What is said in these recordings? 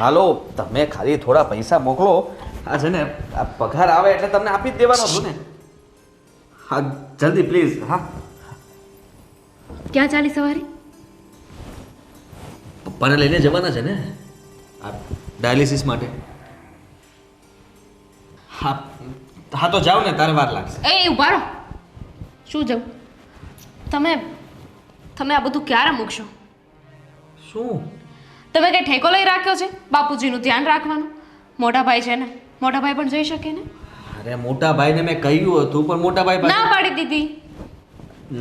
હાલો તમે ખાલી થોડા પૈસા મોકલો. આ છે ને આ પગાર આવે એટલે તમને આપી જ દેવાનો છું ને. હા જલ્દી પ્લીઝ. હા ક્યાં ચાલી સવારે? પપ્પાને લઈને જવાના છે ને આ ડાયાલિસિસ માટે. હા હા તો જાઓ ને, તારે વાર લાગશે. એ ઉભા રહો. શું જવું? તમે તમે આ બધું ક્યારે મૂકશો? શું? તમે કઈ ઠેકો લઈ રાખ્યો છે બાપુજીનું ધ્યાન રાખવાનું? મોટા ભાઈ છે ને, મોટા ભાઈ પણ જઈ શકે ને. અરે મોટા ભાઈને મેં કહ્યું હતું પણ મોટા ભાઈ ના પાડી દીધી.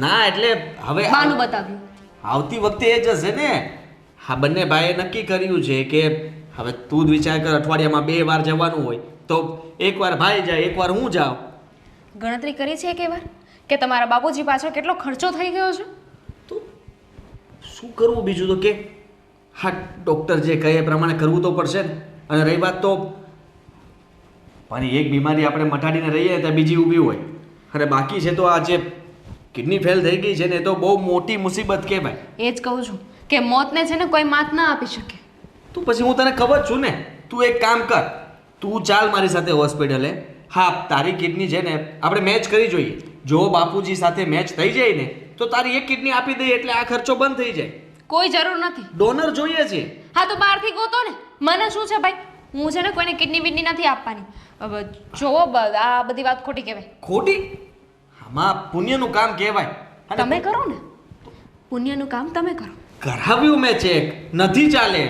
ના એટલે હવે બાનું બતાવ્યું. આવતી વખતે એ જ હશે ને. હા બંને ભાઈએ નક્કી કર્યું છે કે હવે તું જ વિચાર કર, અઠવાડિયામાં 2 વાર જવાનું હોય તો એકવાર ભાઈ જાય, એકવાર હું જાઉં. ગણતરી કરી છે એક વાર કે તમારા બાપુજી પાછળ કેટલો ખર્ચો થઈ ગયો છે? તો શું કરવું બીજું તો કે. હા ડૉક્ટર જે કહે એ પ્રમાણે કરવું તો પડશે ને. અને રહી વાત તો પણ એક બીમારી આપણે મટાડીને રહીએ ત્યાં બીજી ઊભી હોય, અને બાકી છે તો આ જે કિડની ફેલ થઈ ગઈ છે ને એ તો બહુ મોટી મુસીબત કહેવાય. એ જ કહું છું કે મોતને છે ને કોઈ માત ના આપી શકે. તું પછી હું તને ખબર છું ને. તું એક કામ કર, તું ચાલ મારી સાથે હોસ્પિટલે. હા તારી કિડની છે ને આપણે મેચ કરી જોઈએ. જો બાપુજી સાથે મેચ થઈ જાય ને તો તારી એક કિડની આપી દઈએ એટલે આ ખર્ચો બંધ થઈ જાય. કોઈ જરૂર નથી. ડોનર જોઈએ છે. હા તો બહારથી ગોતો ને. મને શું છે ભાઈ, હું છે ને કોઈને કિડની વિડની નથી આપવાની. જોવો આ બધી વાત ખોટી કહેવાય. ખોટી? આમાં પુણ્યનું કામ કહેવાય. અને તમે કરો ને પુણ્યનું કામ, તમે કરો. કરાવ્યું મેં ચેક, નથી ચાલે,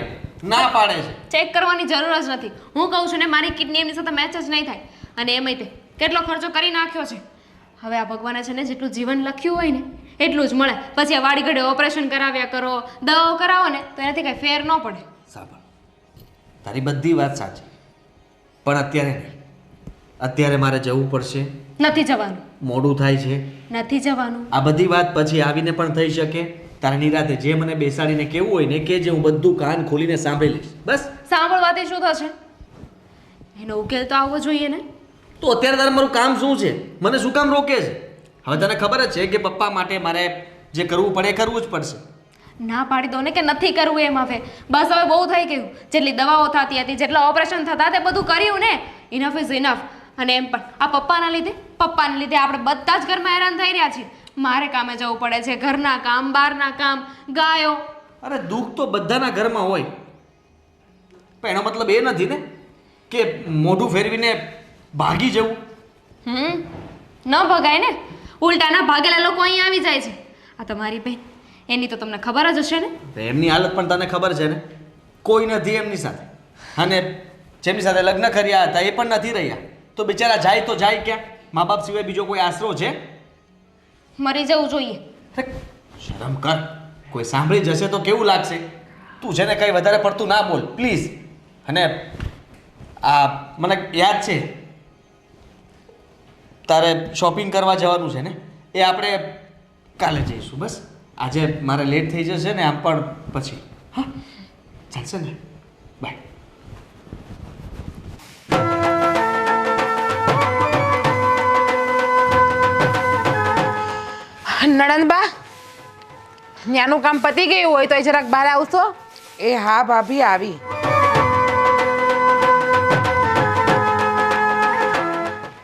ના પાડે છે. ચેક કરવાની જરૂર જ નથી. હું કહું છું ને મારી કિડની એમની સાથે મેચ જ નહીં થાય. અને એમાંય તે કેટલો ખર્ચો કરી નાખ્યો છે. હવે આ ભગવાને છે ને જેટલું જીવન લખ્યું હોય ને એટલું જ મળે. પછી આ વાડી ઘડે ઓપરેશન કરાવ્યા કરો, દવાઓ કરાવો ને તો એનાથી કાંઈ ફેર ન પડે. સાંભળ, તારી બધી વાત સાચી પણ અત્યારે નહીં. અત્યારે મારે જવું પડશે. નથી જવાનું. મોડું થાય છે. નથી જવાનું. આ બધી વાત પછી આવીને પણ થઈ શકે. તારે નિરાતે જે મને બેસાડીને કેવું હોય ને કે જે હું બધું કાન ખોલીને સાંભળી લઈશ. બસ. સાંભળવાથી શું થશે? એનો ઉકેલ તો આવવો જોઈએ ને. તો અત્યારે તારે મારું કામ શું છે? મને શું કામ રોકે છે? હવે તને ખબર જ છે કે પપ્પા માટે મારે જે કરવું પડે એ કરવું જ પડશે. ના પાડી દો ને કે નથી કરવું એમ. હવે બસ હવે બહુ થઈ ગયું. જેટલી દવાઓ થતી હતી, જેટલા ઓપરેશન થતા તે બધું કર્યું ને. Enough is enough. અને એમ પણ આ પપ્પાને લીધે આપણે બધા જ ઘરમાં હેરાન થઈ રહ્યા છીએ. મારે કામે જવું પડે છે, ઘરના કામ, બહારના કામ, ગાયો. અરે દુઃખ તો બધાના ઘરમાં હોય પણ એનો મતલબ એ નથી ને કે મોઢું ફેરવીને ભાગી જવું. ન ભગાય ને. ઉલટાના ભાગેલા લોકો અહીં આવી જાય છે. આ તમારી બેન, એની તો તમને ખબર જ હશે ને. એમની હાલત પણ તને ખબર છે ને. કોઈ નથી એમની સાથે, અને જેમની સાથે લગ્ન કર્યા હતા એ પણ નથી રહ્યા. તો બિચારા જાય તો જાય ક્યાં? મા બાપ સિવાય બીજો કોઈ આશરો છે? મરી જવું જોઈએ. શરમ કર. કોઈ સાંભળી જશે તો કેવું લાગશે? તું છે ને કંઈ વધારે પડતું ના બોલ પ્લીઝ. અને આ મને યાદ છે તારે શોપિંગ કરવા જવાનું છે ને, એ આપણે કાલે જઈશું. બસ આજે મારે લેટ થઈ જશે ને આમ પણ પછી. હા ચાલશે ને? બાય. નણંદબા, ત્યાંનું કામ પતી ગયું હોય તો એ જરાક બહાર આવશો? એ હા ભાભી આવી.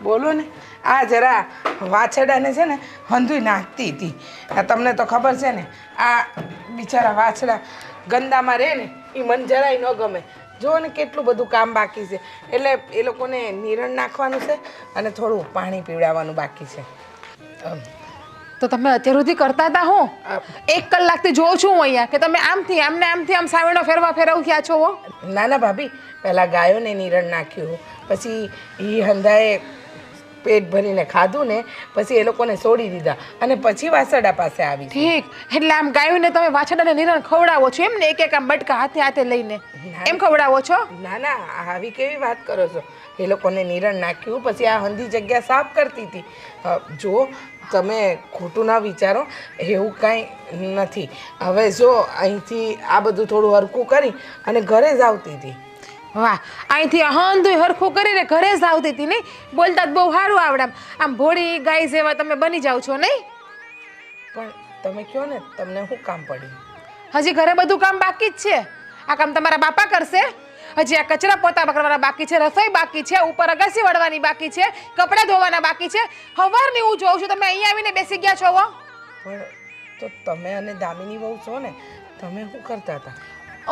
બોલો ને. આ જરા વાછડાને છે ને હંધુય નાખતી હતી. તમને તો ખબર છે ને આ બિચારા વાછડા ગંદામાં રહે ને એ મને જરાય ન ગમે. જુઓ ને કેટલું બધું કામ બાકી છે. એટલે એ લોકોને નિરણ નાખવાનું છે અને થોડું પાણી પીવડાવવાનું બાકી છે. તો તમે અત્યાર સુધી કરતા હતા? હું 1 કલાકથી જોઉં છું હું અહીંયા કે તમે આમથી આમ સાવરણો ફેરવ્યા છો. ના ના ભાભી, પહેલાં ગાયોને નિરણ નાખ્યું, પછી એ હંધાએ પેટ ભરીને ખાધું ને પછી એ લોકોને છોડી દીધા અને પછી વાસડા પાસે આવી. ઠીક. એટલે આમ ગાયોને તમે વાછડાને નિરણ ખવડાવો છો એમ ને? એક આમ બટકા હાથે લઈને એમ ખવડાવો છો? ના ના, આવી કેવી વાત કરો છો? એ લોકોને નિરણ નાખ્યું પછી આ હંધી જગ્યા સાફ કરતી હતી. જો તમે ખોટું ના વિચારો, એવું કાંઈ નથી. હવે જો અહીંથી આ બધું થોડું હરખું કરી અને ઘરે જ આવતી હતી. વાહ, અહીંથી હંધુય હરખું કરીને ઘરે જ આવતી હતી નહીં? બોલતા જ બહુ સારું આવડે. આમ ભોળી ગાય જેવા તમે બની જાઓ છો નહીં? પણ તમે કહો ને, તમને શું કામ પડ્યું? હજી ઘરે બધું કામ બાકી જ છે. આ કામ તમારા બાપા કરશે? હજી આ કચરા પોતા કરવાના બાકી છે, રસોઈ બાકી છે, ઉપર અગાસી વળવાની બાકી છે, કપડાં ધોવાના બાકી છે. સવારની હું જોઉં છું તમે અહીંયા આવીને બેસી ગયા છો. પણ તો તમે અને દામિની વહુ છો ને, તમે શું કરતા હતા?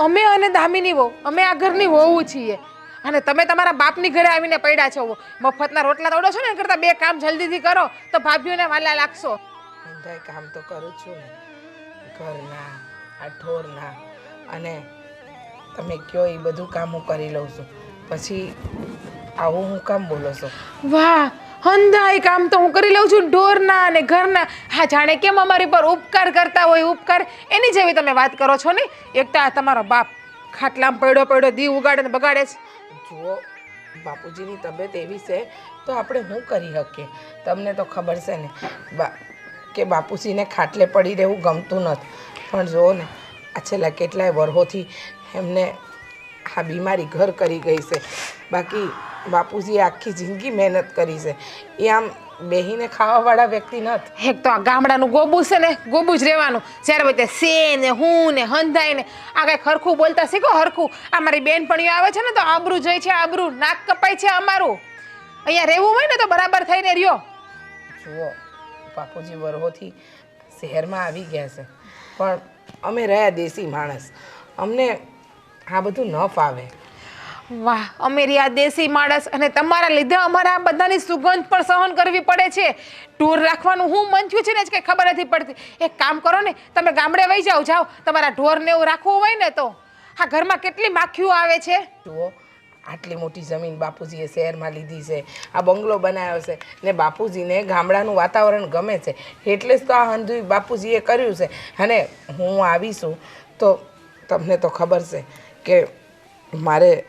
અમે અને દામિની વહુ અમે આ ઘરની વહુ છીએ અને તમે તમારા બાપની ઘરે આવીને પડ્યા છો. મફતના રોટલા તોડો છો ને એના કરતાં બે કામ જલ્દીથી કરો તો ભાભીઓને વાલા લાગશો. બધાય કામ તો કરું જ છું ને, ઘરના, આ ઢોરના, અને તમે કયો એ બધું કામ હું કરી લઉં છું. પછી આવું હું કામ બોલો છો? વાહ, હંધાય કામ તો હું કરી લઉં છું, ઢોરના અને ઘરના. હા, જાણે કેમ અમારી પર ઉપકાર કરતા હોય ઉપકાર, એની જેવી તમે વાત કરો છો ને. એક તો આ તમારો બાપ ખાટલામાં પડ્યો દીવ ઉગાડે ને બગાડે છે. જુઓ, બાપુજીની તબિયત એવી છે તો આપણે શું કરી શકીએ? તમને તો ખબર છે ને કે બાપુજીને ખાટલે પડી રહેવું ગમતું નથી. પણ જુઓ ને, આ છેલ્લા કેટલાય વર્ષોથી એમને આ બીમારી ઘર કરી ગઈ છે. બાકી બાપુજીએ આખી જિંદગી મહેનત કરી છે. એ આમ બેહીને ખાવાવાળા વ્યક્તિ નથી. એક તો આ ગામડાનું ગોબું છે ને, ગોબું જ રહેવાનું. જ્યારે હોય તે સે ને હું ને હંધાય ને આ કંઈક હરખું બોલતા શીખો. હરખું આ મારી બેનપણીઓ આવે છે ને તો આબરૂ જાય છે, આબરૂ નાક કપાય છે અમારું. અહીંયા રહેવું હોય ને તો બરાબર થઈને રહ્યો. જુઓ, બાપુજી વર્ષોથી શહેરમાં આવી ગયા છે, પણ અમે રહ્યા દેશી માણસ, અમને આ બધું ન ફાવે. વાહ, અમેરી આ દેશી માણસ અને તમારા લીધે અમારે આ બધાની સુગંધ પણ સહન કરવી પડે છે. ટૂર રાખવાનું હું મન થયું છે ને જ કંઈ ખબર નથી પડતી. એક કામ કરો ને, તમે ગામડે વહી જાઓ તમારા ઢોરને એવું રાખવું હોય ને તો. આ ઘરમાં કેટલી માખીઓ આવે છે. જુઓ, આટલી મોટી જમીન બાપુજીએ શહેરમાં લીધી છે, આ બંગલો બનાવ્યો છે ને બાપુજીને ગામડાનું વાતાવરણ ગમે છે, એટલે જ તો આ હંધુય બાપુજીએ કર્યું છે. અને હું આવીશું તો તમને તો ખબર છે કે મારે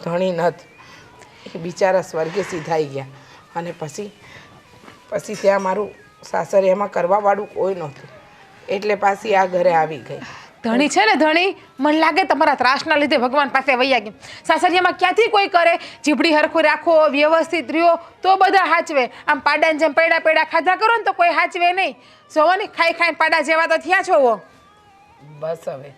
ધણી નથી, એ બિચારા સ્વર્ગે સીધાઈ ગયા. અને પછી ત્યાં મારું સાસરિયામાં કરવાવાળું કોઈ નહોતું, એટલે પાછી આ ઘરે આવી ગઈ. ધણી છે ને ધણી, મને લાગે તમારા ત્રાસના લીધે ભગવાન પાસે વૈયા ગયા. સાસરિયામાં ક્યાંથી કોઈ કરે? જીભડી હરખું રાખો, વ્યવસ્થિત રહ્યો તો બધા હાચવે. આમ પાડાને જેમ પૈડા ખાધા કરો ને તો કોઈ હાચવે નહીં. જોવો ને, ખાઈ પાડા જેવા તો થયા છો. બસ હવે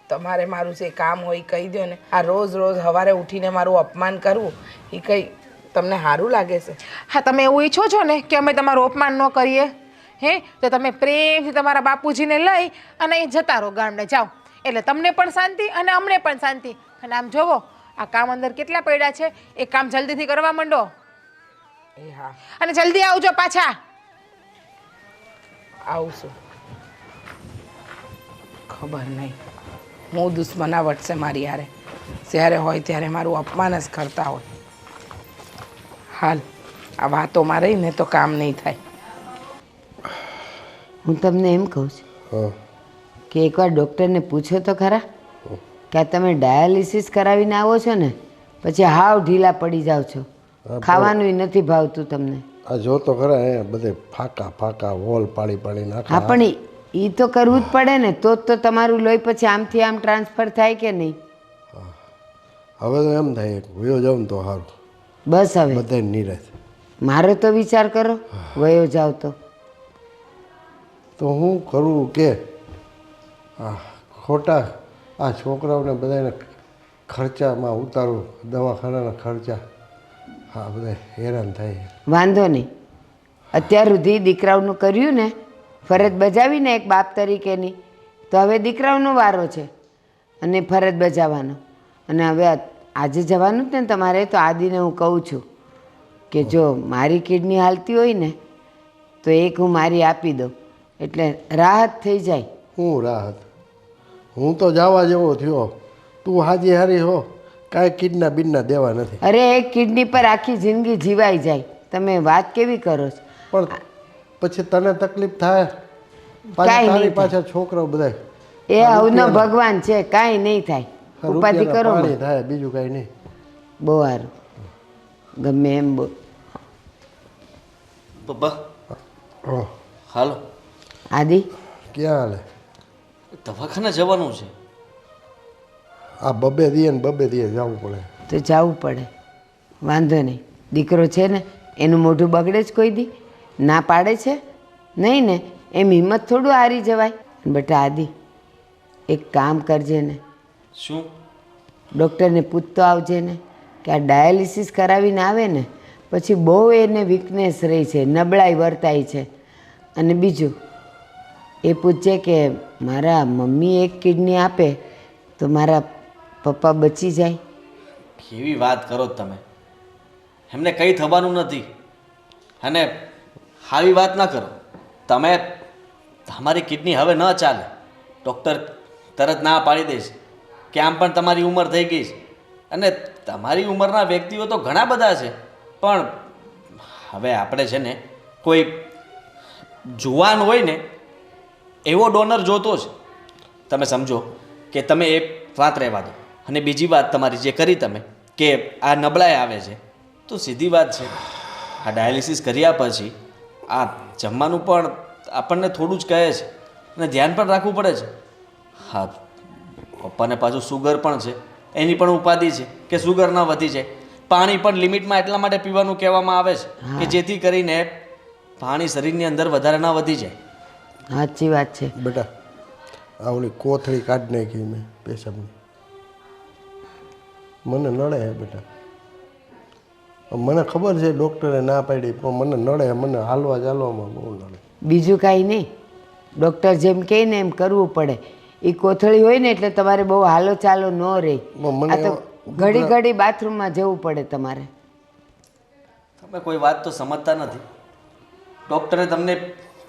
તમારે મારું જે કામ હોય એ કહી દો ને. આ રોજ સવારે ઉઠીને મારું અપમાન કરવું એ કંઈ તમને સારું લાગે છે? હા, તમે એવું ઈચ્છો છો ને કે અમે તમારું અપમાન ન કરીએ તો તમે પ્રેમથી તમારા બાપુજીને લઈ અને એ જતા રહો, ગામડે જાઓ. એટલે તમને પણ શાંતિ અને અમને પણ શાંતિ. અને આમ જોવો, આ કામ અંદર કેટલા પડ્યા છે, એ કામ જલ્દીથી કરવા માંડો. એ હા, અને જલ્દી આવજો પાછા. આવશું. ખબર નહીં હું દુશ્મનાવટ છે મારી હારે. જ્યારે હોય ત્યારે મારું અપમાન જ કરતા હોય. હાલ, આ વાતોમાં રહીને તો કામ નહીં થાય. હું તમને એમ કહું છું કે એકવાર ડૉક્ટરને પૂછો તો ખરા કે આ તમે ડાયાલિસિસ કરાવીને આવો છો ને પછી હાવ ઢીલા પડી જાઓ છો, ખાવાનું નથી ભાવતું તમને. આ જો તો ખરા એ બધે ફાકા વોલ પાડી નાખે. હા, પણ એ તો કરવું જ પડે ને, તો જ તો તમારું લોહી પછી આમથી આમ ટ્રાન્સફર થાય કે નહીં. હવે તો એમ થાય વયો જાવ ને તો સારું. બસ હવે બધા નિરાશ. મારો તો વિચાર કરો, વયો જાવ તો હું કરવું કે આ ખોટા આ છોકરાઓને બધાને ખર્ચામાં ઉતારું, દવાખાનાના ખર્ચા, હા બધા હેરાન થાય. વાંધો નહીં, અત્યાર સુધી દીકરાઓનું કર્યું ને, ફરજ બજાવીને એક બાપ તરીકેની, તો હવે દીકરાઓનો વારો છે અને ફરજ બજાવવાનો. અને હવે આજે જવાનું જ ને તમારે, તો આદિને હું કહું છું કે જો મારી કિડની હાલતી હોય ને તો એક હું મારી આપી દઉં એટલે રાહત થઈ જાય. હું રાહત? હું તો જવા જેવો થયો, તું હાજી હારી હો, કાંઈ કિડના બિડના દેવા નથી. અરે એક કિડની પર આખી જિંદગી જીવાઈ જાય, તમે વાત કેવી કરો છો? પણ પછી તને તકલીફ થાય, કાંઈ તારી નહીં પાછા છોકરાઓ બધા એ હવનો ભગવાન છે, કાંઈ નહીં થાય, ઉપાધિ કરો. પાણી થાય, બીજું કાંઈ નહીં. બહુ સારું, ગમે એમ બોલ. પપ્પા ઓહ, હાલો. આદિ ક્યાં હાલે? દવાખાને જવાનું છે. આ બબે દીએ ને બબે દીએ જવું પડે. તો જવું પડે, વાંધો નહીં. દીકરો છે ને એનું મોઢું બગડે જ કોઈ દી? ના પાડે છે નહીં ને, એમ હિંમત થોડું હારી જવાય. બેટા આદિ, એક કામ કરજે ને. શું? ડૉક્ટરને પૂછતો આવજે ને કે આ ડાયાલિસિસ કરાવીને આવે ને પછી બહુ એને વીકનેસ રહી છે, નબળાઈ વર્તાય છે. અને બીજું એ પૂછજે કે મારા મમ્મી એક કિડની આપે તો મારા પપ્પા બચી જાય. કેવી વાત કરો છો તમે? એમને કંઈ થવાનું નથી. અને આવી વાત ના કરો તમે. તમારી કિડની હવે ન ચાલે. ડૉક્ટર તરત ના પાડી દઈશ કે આમ પણ તમારી ઉંમર થઈ ગઈ છે અને તમારી ઉંમરના વ્યક્તિઓ તો ઘણા બધા છે, પણ હવે આપણે છે ને કોઈ જુવાન હોય ને એવો ડોનર જોતો છે. તમે સમજો કે તમે એ વાત રહેવા દો. અને બીજી વાત તમારી જે કરી તમે કે આ નબળાઈ આવે છે, તો સીધી વાત છે, આ ડાયાલિસિસ કર્યા પછી આ જમવાનું પણ આપણને થોડું જ કહે છે અને ધ્યાન પણ રાખવું પડે છે. હા, પપ્પાને પાછું સુગર પણ છે, એની પણ ઉપાધિ છે કે સુગર ન વધી જાય. પાણી પણ લિમિટમાં એટલા માટે પીવાનું કહેવામાં આવે છે કે જેથી કરીને પાણી શરીરની અંદર વધારે ન વધી જાય. સાચી વાત છે. બેટા આ ઓલી કોથળી કાઢી નાખી મેં પેશાબની. મને નડે હે બેટા. મને ખબર છે ડૉક્ટરે ના પાડી, પણ મને નડે, મને હાલવા ચાલવામાં બહુ નડે. બીજું કાંઈ નહીં, ડૉક્ટર જેમ કહે ને એમ કરવું પડે. એ કોથળી હોય ને એટલે તમારે બહુ હાલો ચાલો ન રહે. આ તો ઘડી ઘડી બાથરૂમમાં જવું પડે તમારે. તમે કોઈ વાત તો સમજતા નથી. ડૉક્ટરે તમને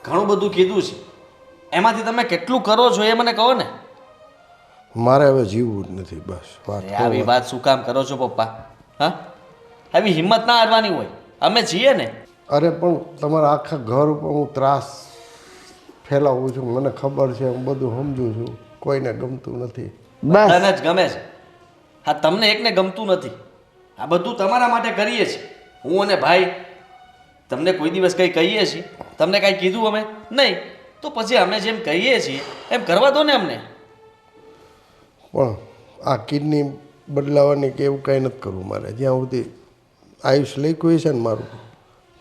ઘણું બધું કીધું છે, એમાંથી તમે કેટલું કરો છો એ મને કહો ને. મારે હવે જીવવું જ નથી બસ. વાત આવી વાત શું કામ કરો છો પપ્પા? હા, આવી હિંમત ના હારવાની હોય. અમે છીએ ને. અરે પણ તમારા આખા ઘર ઉપર હું ત્રાસ ફેલાવું છું, મને ખબર છે, હું બધું સમજું છું. કોઈને ગમતું નથી. બસ તને જ ગમે છે. હા, તમને એકને ગમતું નથી. આ બધું તમારા માટે કરીએ છીએ હું અને ભાઈ. તમને કોઈ દિવસ કંઈ કહીએ છીએ? તમને કાંઈ કીધું અમે? નહીં. તો પછી અમે જેમ કહીએ છીએ એમ કરવા દો ને અમને. પણ આ કિડની બદલાવાની કે એવું કાંઈ નથી કરવું મારે. જ્યાં સુધી આયુષ લખ્યું છે ને મારું,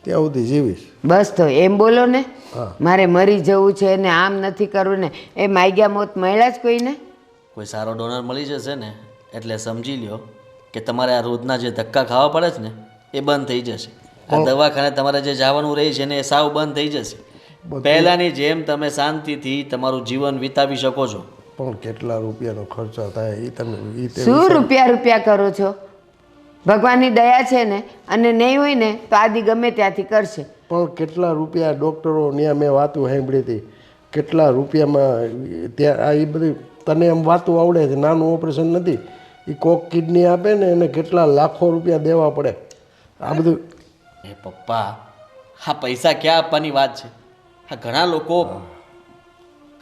ત્યાં સુધી જીવીશ. બસ તો એમ બોલો ને. હા. મારે મરી જવું છે ને આમ નથી કરવું ને. એ માગ્યા મોત મળ્યા જ કોઈને? કોઈ સારો ડોનર મળી જશે ને એટલે સમજી લ્યો કે તમારે આ રોજના જે ધક્કા ખાવા પડે છે ને એ બંધ થઈ જશે. આ દવાખાને તમારે જે જવાનું રહે છે ને એ સાવ બંધ થઈ જશે. પહેલાંની જેમ તમે શાંતિથી તમારું જીવન વિતાવી શકો છો. પણ કેટલા રૂપિયાનો ખર્ચો થાય એ તમે શું રૂપિયા કરો છો? ભગવાનની દયા છે ને, અને નહીં હોય ને તો આદિ ગમે ત્યાંથી કરશે. પણ કેટલા રૂપિયા ડૉક્ટરો ત્યાં મેં વાતું સાંભળી હતી, કેટલા રૂપિયામાં ત્યાં આ એ બધી તને એમ વાતું આવડે છે. નાનું ઓપરેશન નથી, એ કોક કિડની આપે ને એને કેટલા લાખો રૂપિયા દેવા પડે. આ બધું એ પપ્પા, હા પૈસા ક્યાં આપવાની વાત છે? હા, ઘણા લોકો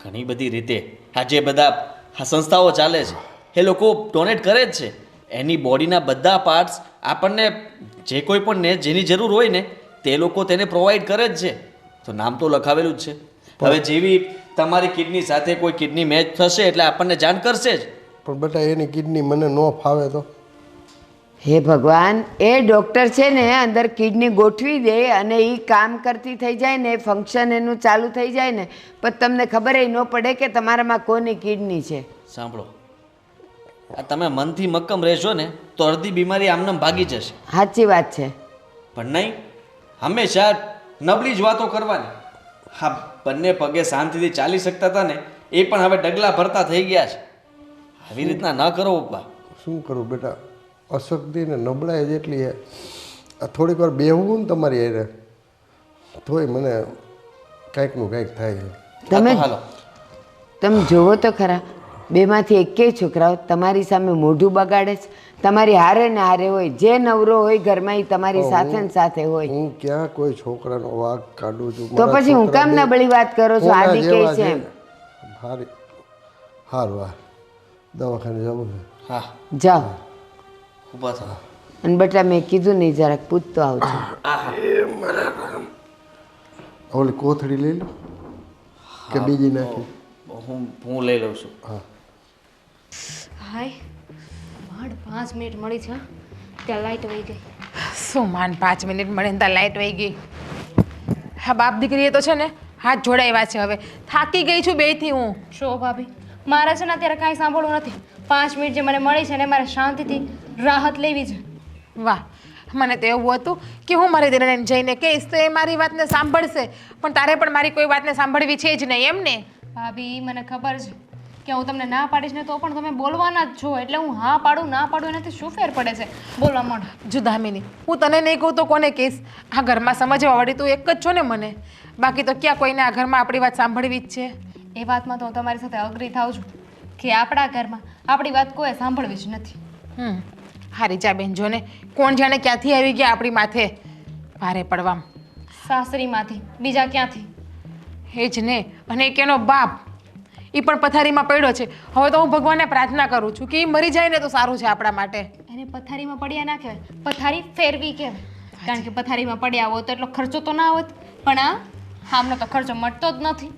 ઘણી બધી રીતે આ જે બધા આ સંસ્થાઓ ચાલે છે એ લોકો ડોનેટ કરે જ છે. એની બોડીના બધા પાર્ટ્સ આપણને જે કોઈ પણ ને જેની જરૂર હોય ને તે લોકો તેને પ્રોવાઈડ કરે જ છે. તો નામ તો લખાવેલું જ છે. હવે જેવી તમારી કિડની સાથે કોઈ કિડની મેચ થશે એટલે આપણને જાણ કરશે જ. પણ બેટા એની કિડની મને ન ફાવે તો? હે ભગવાન, એ ડૉક્ટર છે ને અંદર કિડની ગોઠવી દે અને એ કામ કરતી થઈ જાય ને, ફંક્શન એનું ચાલુ થઈ જાય ને, પણ તમને ખબર ન પડે કે તમારામાં કોની કિડની છે. સાંભળો, આ તમે મનથી મક્કમ રહેશો ને તો અડધી બીમારી આમનામ ભાગી જશે. સાચી વાત છે. પણ નહીં, હંમેશા નબળી જ વાતો કરવાની. હા, બંને પગે શાંતિથી ચાલી શકતા હતા ને એ પણ હવે ડગલા ભરતા થઈ ગયા છે. આવી રીતના ન કરો પપ્પા. શું કરું બેટા, અશક્તિ ને નબળાઈ જેટલી છે. આ થોડીક વાર બેહવું ને તમારી હારે તોય મને કાંઈકનું કાંઈક થાય છે. તમે હાલો. તમે જોવો તો ખરા, બેમાંથી એકેય છોકરાઓ તમારી સામે મોઢું બગાડે છે? તમારી હારે ને હારે હોય, જે નવરો હોય ઘરમાં એ તમારી સાથે ને સાથે હોય. હું ક્યાં કોઈ છોકરાનો વાંક કાઢું છું? તો પછી હું કામ નબળી વાત કરો છો? આદિ કહે છે એમ. હારી હારું, હા દવાખાને જવું છે. હા, જાઓ. ઊભા થાઓ. અને બેટા મેં કીધું નહીં, જરાક પૂછતો આવજો. ઓલી કોથળી લઈ લો કે બીજી નાખી? હું લઈ લઉં છું. હા. હાય, માંડ 5 મિનિટ મળી છે, ત્યાં લાઈટ વહી ગઈ. શું માન 5 મિનિટ મળે ને ત્યાં લાઈટ વહી ગઈ? હા, બાપ દીકરીએ તો છે ને હાથ જોડાવ્યા છે. હવે થાકી ગઈ છું બેયથી હું. શો ભાભી, મારે છે ને અત્યારે કાંઈ સાંભળવું નથી. 5 મિનિટ જે મને મળી છે ને મારે શાંતિથી રાહત લેવી છે. વાહ, મને તો એવું હતું કે હું મારી દીકરીને જઈને કહીશ તો એ મારી વાતને સાંભળશે, પણ તારે પણ મારી કોઈ વાતને સાંભળવી છે જ નહીં એમ ને? ભાભી મને ખબર છે કે હું તમને ના પાડીશ ને તો પણ તમે બોલવાના જ છો, એટલે હું હા પાડું ના પાડું એનાથી શું ફેર પડે છે? બોલવા માંડો. જો દામિની, હું તને નહીં કહું તો કોને કહીશ? આ ઘરમાં સમજવા વાળી તું એક જ છો ને મને, બાકી તો ક્યાં કોઈને આ ઘરમાં આપણી વાત સાંભળવી જ છે? એ વાતમાં તો હું તમારી સાથે અગ્રી થાઉં છું કે આપણા ઘરમાં આપણી વાત કોઈ સાંભળવી જ નથી. હારી જા બેન, જો ને કોણ જાણે ક્યાંથી આવી ગયા આપણી માથે ભારે પડવામાં. સાસરીમાંથી, બીજા ક્યાંથી? એ જ ને, અને એક એનો બાપ, એ પણ પથારીમાં પડ્યો છે. હવે તો હું ભગવાનને પ્રાર્થના કરું છું કે એ મરી જાય ને તો સારું છે આપણા માટે. એને પથારીમાં પડ્યા ના કહેવાય, પથારી ફેરવી કહેવાય. કારણ કે પથારીમાં પડ્યા હોત તો એટલો ખર્ચો તો ના હોત, પણ આમનો તો ખર્ચો મળતો જ નથી.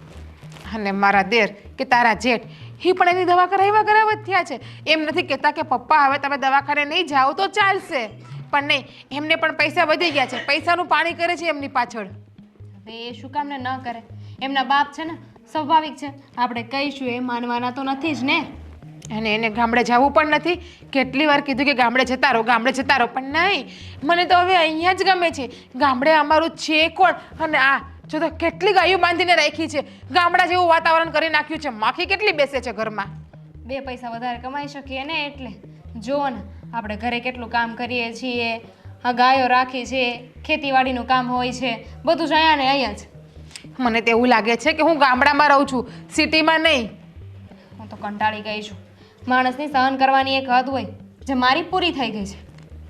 અને મારા દેર કે તારા જેઠ, એ પણ એની દવા કરાવવા જ થયા છે. એમ નથી કહેતા કે પપ્પા હવે તમે દવાખાને નહીં જાઓ તો ચાલશે, પણ નહીં, એમને પણ પૈસા વધી ગયા છે, પૈસાનું પાણી કરે છે એમની પાછળ. હવે એ શું કામ ને ન કરે? એમના બાપ છે ને, સ્વાભાવિક છે, આપણે કહીશું એ માનવાના તો નથી જ ને. અને એને ગામડે જવું પણ નથી. કેટલી વાર કીધું કે ગામડે જતા રહો, ગામડે જતા રહો, પણ નહીં, મને તો હવે અહીંયા જ ગમે છે. ગામડે અમારું છે કોણ? અને આ જો તો કેટલી ગાયો બાંધીને રાખી છે, ગામડા જેવું વાતાવરણ કરી નાખ્યું છે. માખી કેટલી બેસે છે ઘરમાં. 2 પૈસા વધારે કમાઈ શકીએ ને, એટલે જુઓ ને આપણે ઘરે કેટલું કામ કરીએ છીએ, આ ગાયો રાખી છે, ખેતીવાડીનું કામ હોય છે, બધું જ અહીંયા ને અહીંયા જ. મને તો એવું લાગે છે કે હું ગામડામાં રહું છું, સિટીમાં નહીં. હું તો કંટાળી ગઈ છું. માણસની સહન કરવાની એક હદ હોય જે મારી પૂરી થઈ ગઈ છે.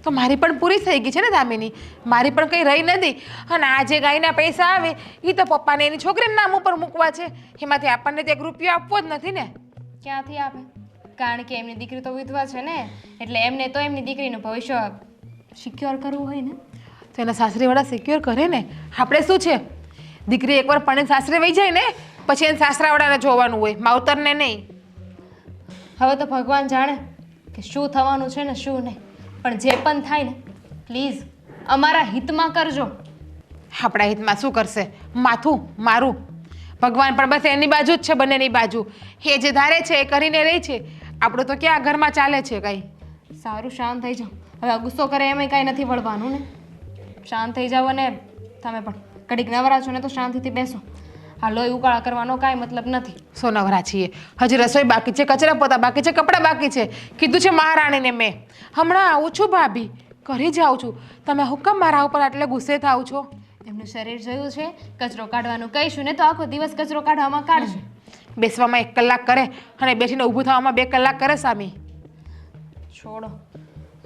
તો મારી પણ પૂરી થઈ ગઈ છે ને દામિની, મારી પણ કંઈ રહી નથી. અને આ જે ગાયના પૈસા આવે એ તો પપ્પાને એની છોકરીના નામ ઉપર મૂકવા છે, એમાંથી આપણને તો 1 રૂપિયો આપવો જ નથી ને. ક્યાંથી આપે? કારણ કે એમની દીકરી તો વિધવા છે ને, એટલે એમને તો એમની દીકરીનું ભવિષ્ય સિક્યોર કરવું હોય ને. તો એના સાસરીવાળા સિક્યોર કરે ને. આપણે શું છે, દીકરી એકવાર પણ સાસરે વહી જાય ને પછી એને સાસરાવાળાને જોવાનું હોય, માવતરને નહીં. હવે તો ભગવાન જાણે કે શું થવાનું છે ને શું નહીં, પણ જે પણ થાય ને પ્લીઝ અમારા હિતમાં કરજો. આપણા હિતમાં શું કરશે? માથું મારું. ભગવાન પણ બસ એની બાજુ જ છે, બંનેની બાજુ. એ જે ધારે છે એ કરીને રહી છે. આપણું તો ક્યાં ઘરમાં ચાલે છે કાંઈ? સારું, શાંત થઈ જાઓ. હવે આ ગુસ્સો કરે એમાંય કાંઈ નથી વળવાનું ને. શાંત થઈ જાઓ અને તમે પણ ઘડીક નવરા છો ને તો શાંતિથી બેસો. આ લોહી ઉકાળા કરવાનો કાંઈ મતલબ નથી. સોનવરા છીએ, હજી રસોઈ બાકી છે, કચરા પોતા બાકી છે, કપડાં બાકી છે. કીધું છે મહારાણીને મેં, હમણાં આવું છું ભાભી, કરી જાઉં છું. તમે હુકમ મારા ઉપર આટલે ગુસ્સે થાવ છો? એમનું શરીર જોયું છે, કચરો કાઢવાનું કહીશું ને તો આખો દિવસ કચરો કાઢવામાં કાઢશે. બેસવામાં 1 કલાક કરે અને બેસીને ઊભું થવામાં 2 કલાક કરે સામી. છોડો,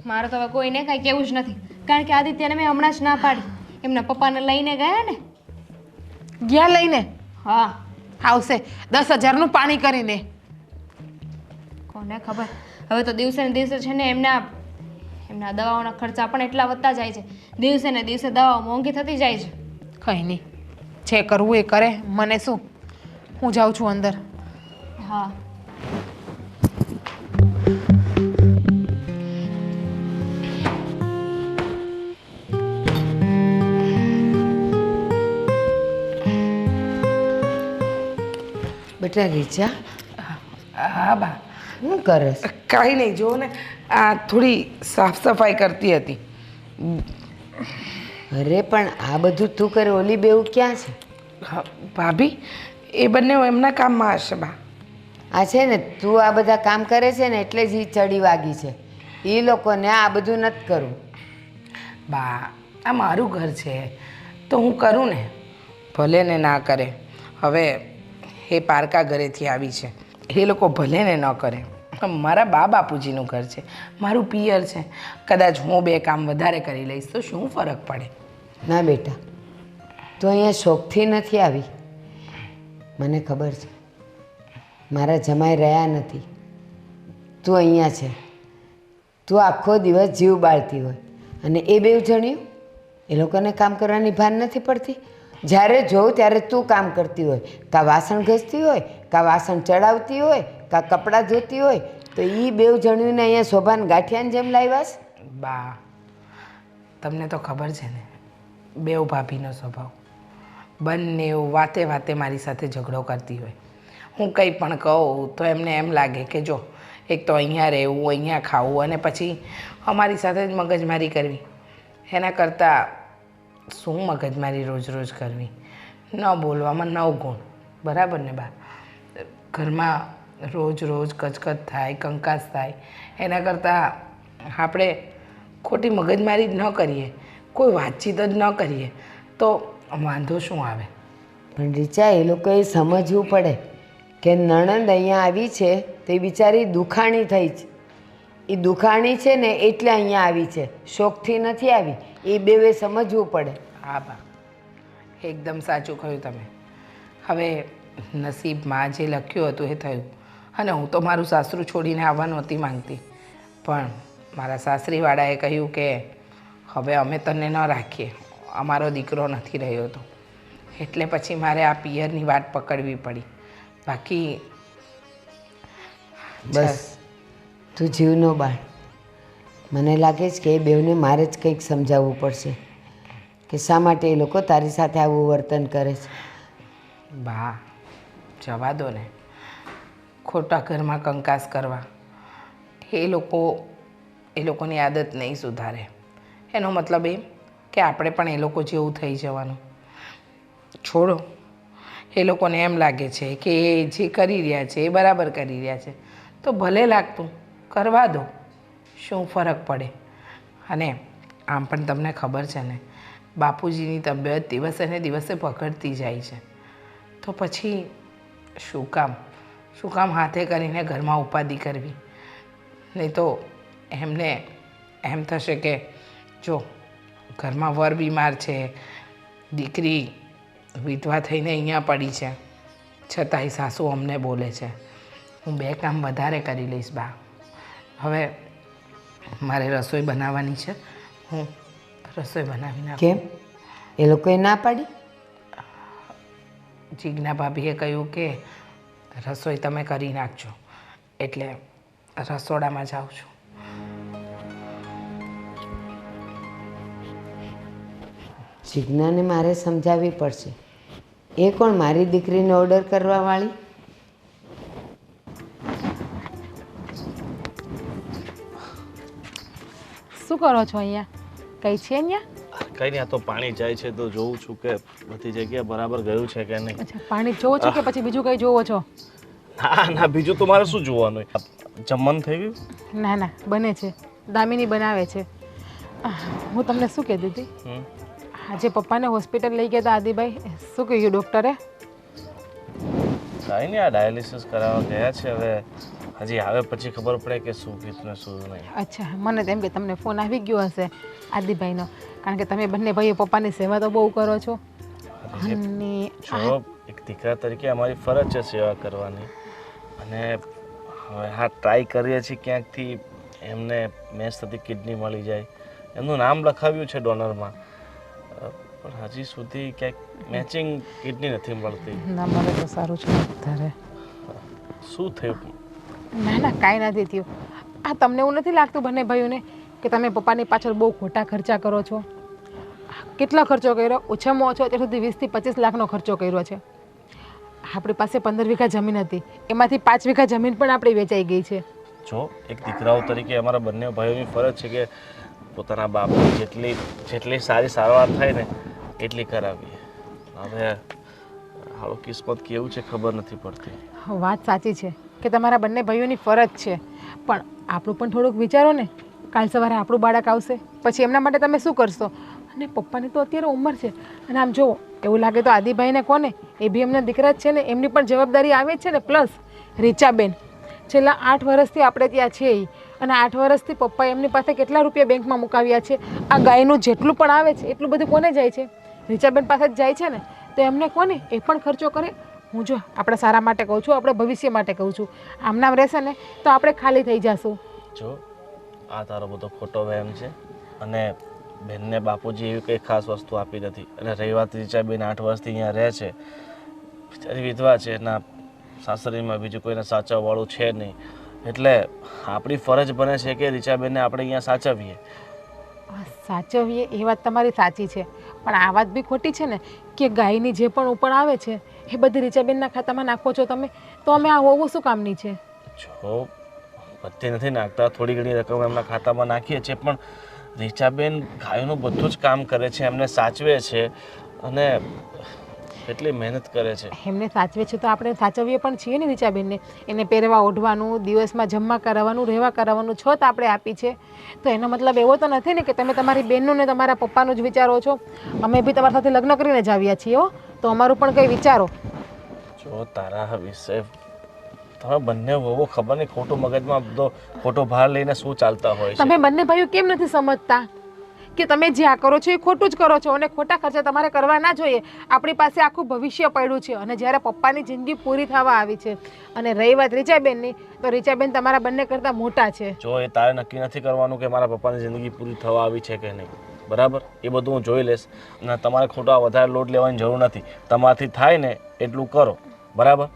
મારે તો હવે કોઈને કાંઈ કહેવું જ નથી, કારણ કે આદિત્યને મેં હમણાં જ ના પાડી. એમના પપ્પાને લઈને ગયા ને. ગયા લઈને? હા, આવશે 10,000નું પાણી કરીને. કોને ખબર. હવે તો દિવસે ને દિવસે છે ને એમના દવાઓના ખર્ચા પણ એટલા વધતા જાય છે. દિવસે ને દિવસે દવાઓ મોંઘી થતી જાય છે. કંઈ નહીં, જે કરવું એ કરે, મને શું. હું જાઉં છું અંદર. હા. બેટા રીચા, હા બા, શું કરસ? કાંઈ નહીં, જુઓ ને આ થોડી સાફ સફાઈ કરતી હતી. અરે પણ આ બધું તું કરે, ઓલી બેઉ ક્યાં છે? હા, ભાભી એ બંને એમના કામમાં હશે બા. આ છે ને, તું આ બધા કામ કરે છે ને એટલે જ એ ચડી વાગી છે. એ લોકોને આ બધું નથી કરવું. બા, આ મારું ઘર છે તો હું કરું ને, ભલે ને ના કરે. હવે એ પારકા ઘરેથી આવી છે, એ લોકો ભલે ને ન કરે. મારા બા બાપુજીનું ઘર છે, મારું પિયર છે. કદાચ હું 2 કામ વધારે કરી લઈશ તો શું ફરક પડે? ના બેટા, તું અહીંયા શોખથી નથી આવી. મને ખબર છે, મારા જમાઈ રહ્યા નથી, તું અહીંયા છે. તું આખો દિવસ જીવ બાળતી હોય અને એ 2 જણ્યું એ લોકોને કામ કરવાની ભાન નથી પડતી. જ્યારે જોઉં ત્યારે તું કામ કરતી હોય, કાં વાસણ ઘસતી હોય, કાં વાસણ ચડાવતી હોય, કાં કપડાં ધોતી હોય, તો એ 2 જણ્યુંને અહીંયા શોભાન ગાંઠિયાની જેમ લાવ્યાસ. બા, તમને તો ખબર છે ને, 2 ભાભીનો સ્વભાવ. બંને વાતે વાતે મારી સાથે ઝઘડો કરતી હોય. હું કંઈ પણ કહું તો એમને એમ લાગે કે જો એક તો અહીંયા રહેવું, અહીંયા ખાવું અને પછી અમારી સાથે જ મગજમારી કરવી. એના કરતાં શું મગજમારી રોજ રોજ કરવી? ન બોલવામાં 9 ગુણ, બરાબર ને બા? ઘરમાં રોજ રોજ કચકચ થાય, કંકાસ થાય, એના કરતાં આપણે ખોટી મગજમારી જ ન કરીએ, કોઈ વાતચીત જ ન કરીએ તો વાંધો શું આવે? પણ રીચા, એ લોકોએ સમજવું પડે કે નણંદ અહીંયા આવી છે તો એ બિચારી દુખાણી થઈ છે. એ દુખાણી છે ને એટલે અહીંયા આવી છે, શોખથી નથી આવી. એ બેવે સમજવું પડે. હા બા, એકદમ સાચું કહ્યું તમે. હવે નસીબમાં જે લખ્યું હતું એ થયું. અને હું તો મારું સાસરું છોડીને આવવા નહોતી માંગતી, પણ મારા સાસરીવાળાએ કહ્યું કે હવે અમે તને ન રાખીએ, અમારો દીકરો નથી રહ્યો તો. એટલે પછી મારે આ પિયરની વાટ પકડવી પડી. બાકી બસ તું જીવ ન બાળ. મને લાગે છે કે એ બેવને મારે જ કંઈક સમજાવવું પડશે કે શા માટે એ લોકો તારી સાથે આવું વર્તન કરે છે. બા જવા દો ને, ખોટા ઘરમાં કંકાસ કરવા. એ લોકોની આદત નહીં સુધારે. એનો મતલબ એમ કે આપણે પણ એ લોકો જેવું થઈ જવાનું. છોડો, એ લોકોને એમ લાગે છે કે એ જે કરી રહ્યા છે એ બરાબર કરી રહ્યા છે, તો ભલે લાગતું કરવા દો, શું ફરક પડે? અને આમ પણ તમને ખબર છે ને, બાપુજીની તબિયત દિવસે ને દિવસે બગડતી જાય છે, તો પછી શું કામ હાથે કરીને ઘરમાં ઉપાધિ કરવી? નહીં તો એમને એમ થશે કે જો ઘરમાં વર બીમાર છે, દીકરી વિધવા થઈને અહીંયા પડી છે, છતાંય સાસુ અમને બોલે છે. હું 2 કામ વધારે કરી લઈશ બા. હવે મારે રસોઈ બનાવવાની છે, હું રસોઈ બનાવી નાખું. કેમ? એ લોકોએ ના પાડી? જીજ્ઞા ભાભીએ કહ્યું કે રસોઈ તમે કરી નાખજો, એટલે રસોડામાં જાઉં છું. જીજ્ઞાને મારે સમજાવવી પડશે. એ કોણ મારી દીકરીને ઓર્ડર કરવાવાળી? શું કરો છો અહીંયા? કઈ છે અહીંયા? કઈ નહીં, આ તો પાણી જાય છે તો જોઉં છું કે બધી જગ્યાએ બરાબર ગયું છે કે નહીં. અચ્છા, પાણી જોવો છો કે પછી બીજું કઈ જોવો છો? ના બીજું તો મારે શું જોવાનું? જમવાનું થઈ ગયું? ના ના, બને છે, દામિની બનાવે છે. હું તમને શું કહેતી હતી, આજે પપ્પાને હોસ્પિટલ લઈ ગયા હતા આદિભાઈ, શું કહ્યું ડૉક્ટરે? કાંઈ નહીં, આ ડાયાલિસિસ કરાવવા ગયા છે. હવે હજી આવે પછી ખબર પડે કે શું કીધું ને શું નહીં. અચ્છા, મને તેમ કે તમને ફોન આવી ગયો હશે આદિભાઈનો, કારણ કે તમે બંને ભાઈઓ પપ્પાની સેવા તો બહુ કરો છો. અને જો એક દીકરા તરીકે અમારી ફરજ છે સેવા કરવાની, અને હવે હા ટ્રાય કરીએ છીએ ક્યાંકથી એમને મેચ થતી કિડની મળી જાય. એમનું નામ લખાવ્યું છે ડોનરમાં, પણ હજી સુધી ક્યાંક મેચિંગ કિડની નથી મળતી. ના, મને તો સારું છે વધારે. શું થયું? ના ના, કાંઈ નથી થયું. આ તમને એવું નથી લાગતું બંને ભાઈઓને કે તમે પપ્પાની પાછળ બહુ ખોટા ખર્ચા કરો છો? કેટલો ખર્ચો કર્યો? ઓછામાં ઓછો અત્યાર સુધી 20 થી 25 લાખનો ખર્ચો કર્યો છે. આપણી પાસે 15 વીઘા જમીન હતી, એમાંથી 5 વીઘા જમીન પણ આપણી વેચાઈ ગઈ છે. જો એક દીકરાઓ તરીકે અમારા બંને ભાઈઓની ફરજ છે કે પોતાના બાપની જેટલી સારી સારવાર થાય ને એટલી કરાવીએ. હવે હાલો કિસ્મત કેવું છે ખબર નથી પડતી. વાત સાચી છે કે તમારા બંને ભાઈઓની ફરજ છે, પણ આપણું પણ થોડુંક વિચારો ને. કાલ સવારે આપણું બાળક આવશે, પછી એમના માટે તમે શું કરશો? અને પપ્પાની તો અત્યારે ઉંમર છે, અને આમ જુઓ, એવું લાગે તો આદિભાઈને કોને, એ બી એમના દીકરા જ છે ને, એમની પણ જવાબદારી આવે જ છે ને. પ્લસ રીચાબેન છેલ્લા 8 વર્ષથી આપણે ત્યાં છે, અને 8 વર્ષથી પપ્પા એમની પાસે કેટલા રૂપિયા બેંકમાં મુકાવ્યા છે. આ ગાયનું જેટલું પણ આવે છે એટલું બધું કોને જાય છે? રીચાબેન પાસે જ જાય છે ને. તો એમને કોને એ પણ ખર્ચો કરે. હું જો આપણા સારા માટે કહું છું, આપણે ભવિષ્ય માટે કહું છું. આમનામ રહેશે ને તો આપણે ખાલી થઈ જશું. જો આ તારો બધો ખોટો વહેમ છે, અને બેનને બાપુજી એવી કંઈ ખાસ વસ્તુ આપી નથી. અને રહી વાત રીચાબેન 8 વર્ષથી અહીંયા રહે છે, બિચારી વિધવા છે, એના સાસરીમાં બીજું કોઈને સાચવવાળું છે નહીં, એટલે આપણી ફરજ બને છે કે રીચાબેનને આપણે અહીંયા સાચવીએ. સાચવીએ એ વાત તમારી સાચી છે, પણ આ વાત બી ખોટી છે ને કે ગાયની જે પણ ઉપર આવે છે એ બધી રીચાબેનના ખાતામાં નાખો છો તમે, તો અમે આ હોવું શું કામની છે? જો બધે નથી નાખતા, થોડી ઘણી રકમ એમના ખાતામાં નાખીએ છીએ, પણ રીચાબેન ગાયોનું બધું જ કામ કરે છે, એમને સાચવે છે અને કેટલી મહેનત કરે છે. એમને સાચવે છે તો આપણે સાચવીએ પણ છીએ ને રીચાબેનને. એને પહેરવા ઓઢવાનું, દિવસમાં જમવા કરાવવાનું, રહેવા કરાવવાનું છત આપણે આપી છે. તો એનો મતલબ એવો તો નથી ને કે તમે તમારી બહેનનું ને તમારા પપ્પાનું જ વિચારો છો. અમે બી તમારી સાથે લગ્ન કરીને જ આવ્યા છીએ હો, તો અમારું પણ કંઈ વિચારો. જો તારા વિશે તમે બંને વહુઓ ખબર નહીં ખોટું મગજમાં બધો ખોટો ભાર લઈને શું ચાલતા હોય છે. તમે બંને ભાઈઓ કેમ નથી સમજતા કે તમે જે આ કરો છો એ ખોટું જ કરો છો અને ખોટા ખર્ચા તમારે કરવા ના જોઈએ. આપણી પાસે આખું ભવિષ્ય પડ્યું છે અને જ્યારે પપ્પાની જિંદગી પૂરી થવા આવી છે અને રહી વાત રીચાબેનની, તો રીચાબેન તમારા બંને કરતાં મોટા છે. જો એ તારે નક્કી નથી કરવાનું કે મારા પપ્પાની જિંદગી પૂરી થવા આવી છે કે નહીં, બરાબર? એ બધું હું જોઈ લઈશ અને તમારે ખોટા વધારે લોડ લેવાની જરૂર નથી. તમારાથી થાય ને એટલું કરો, બરાબર?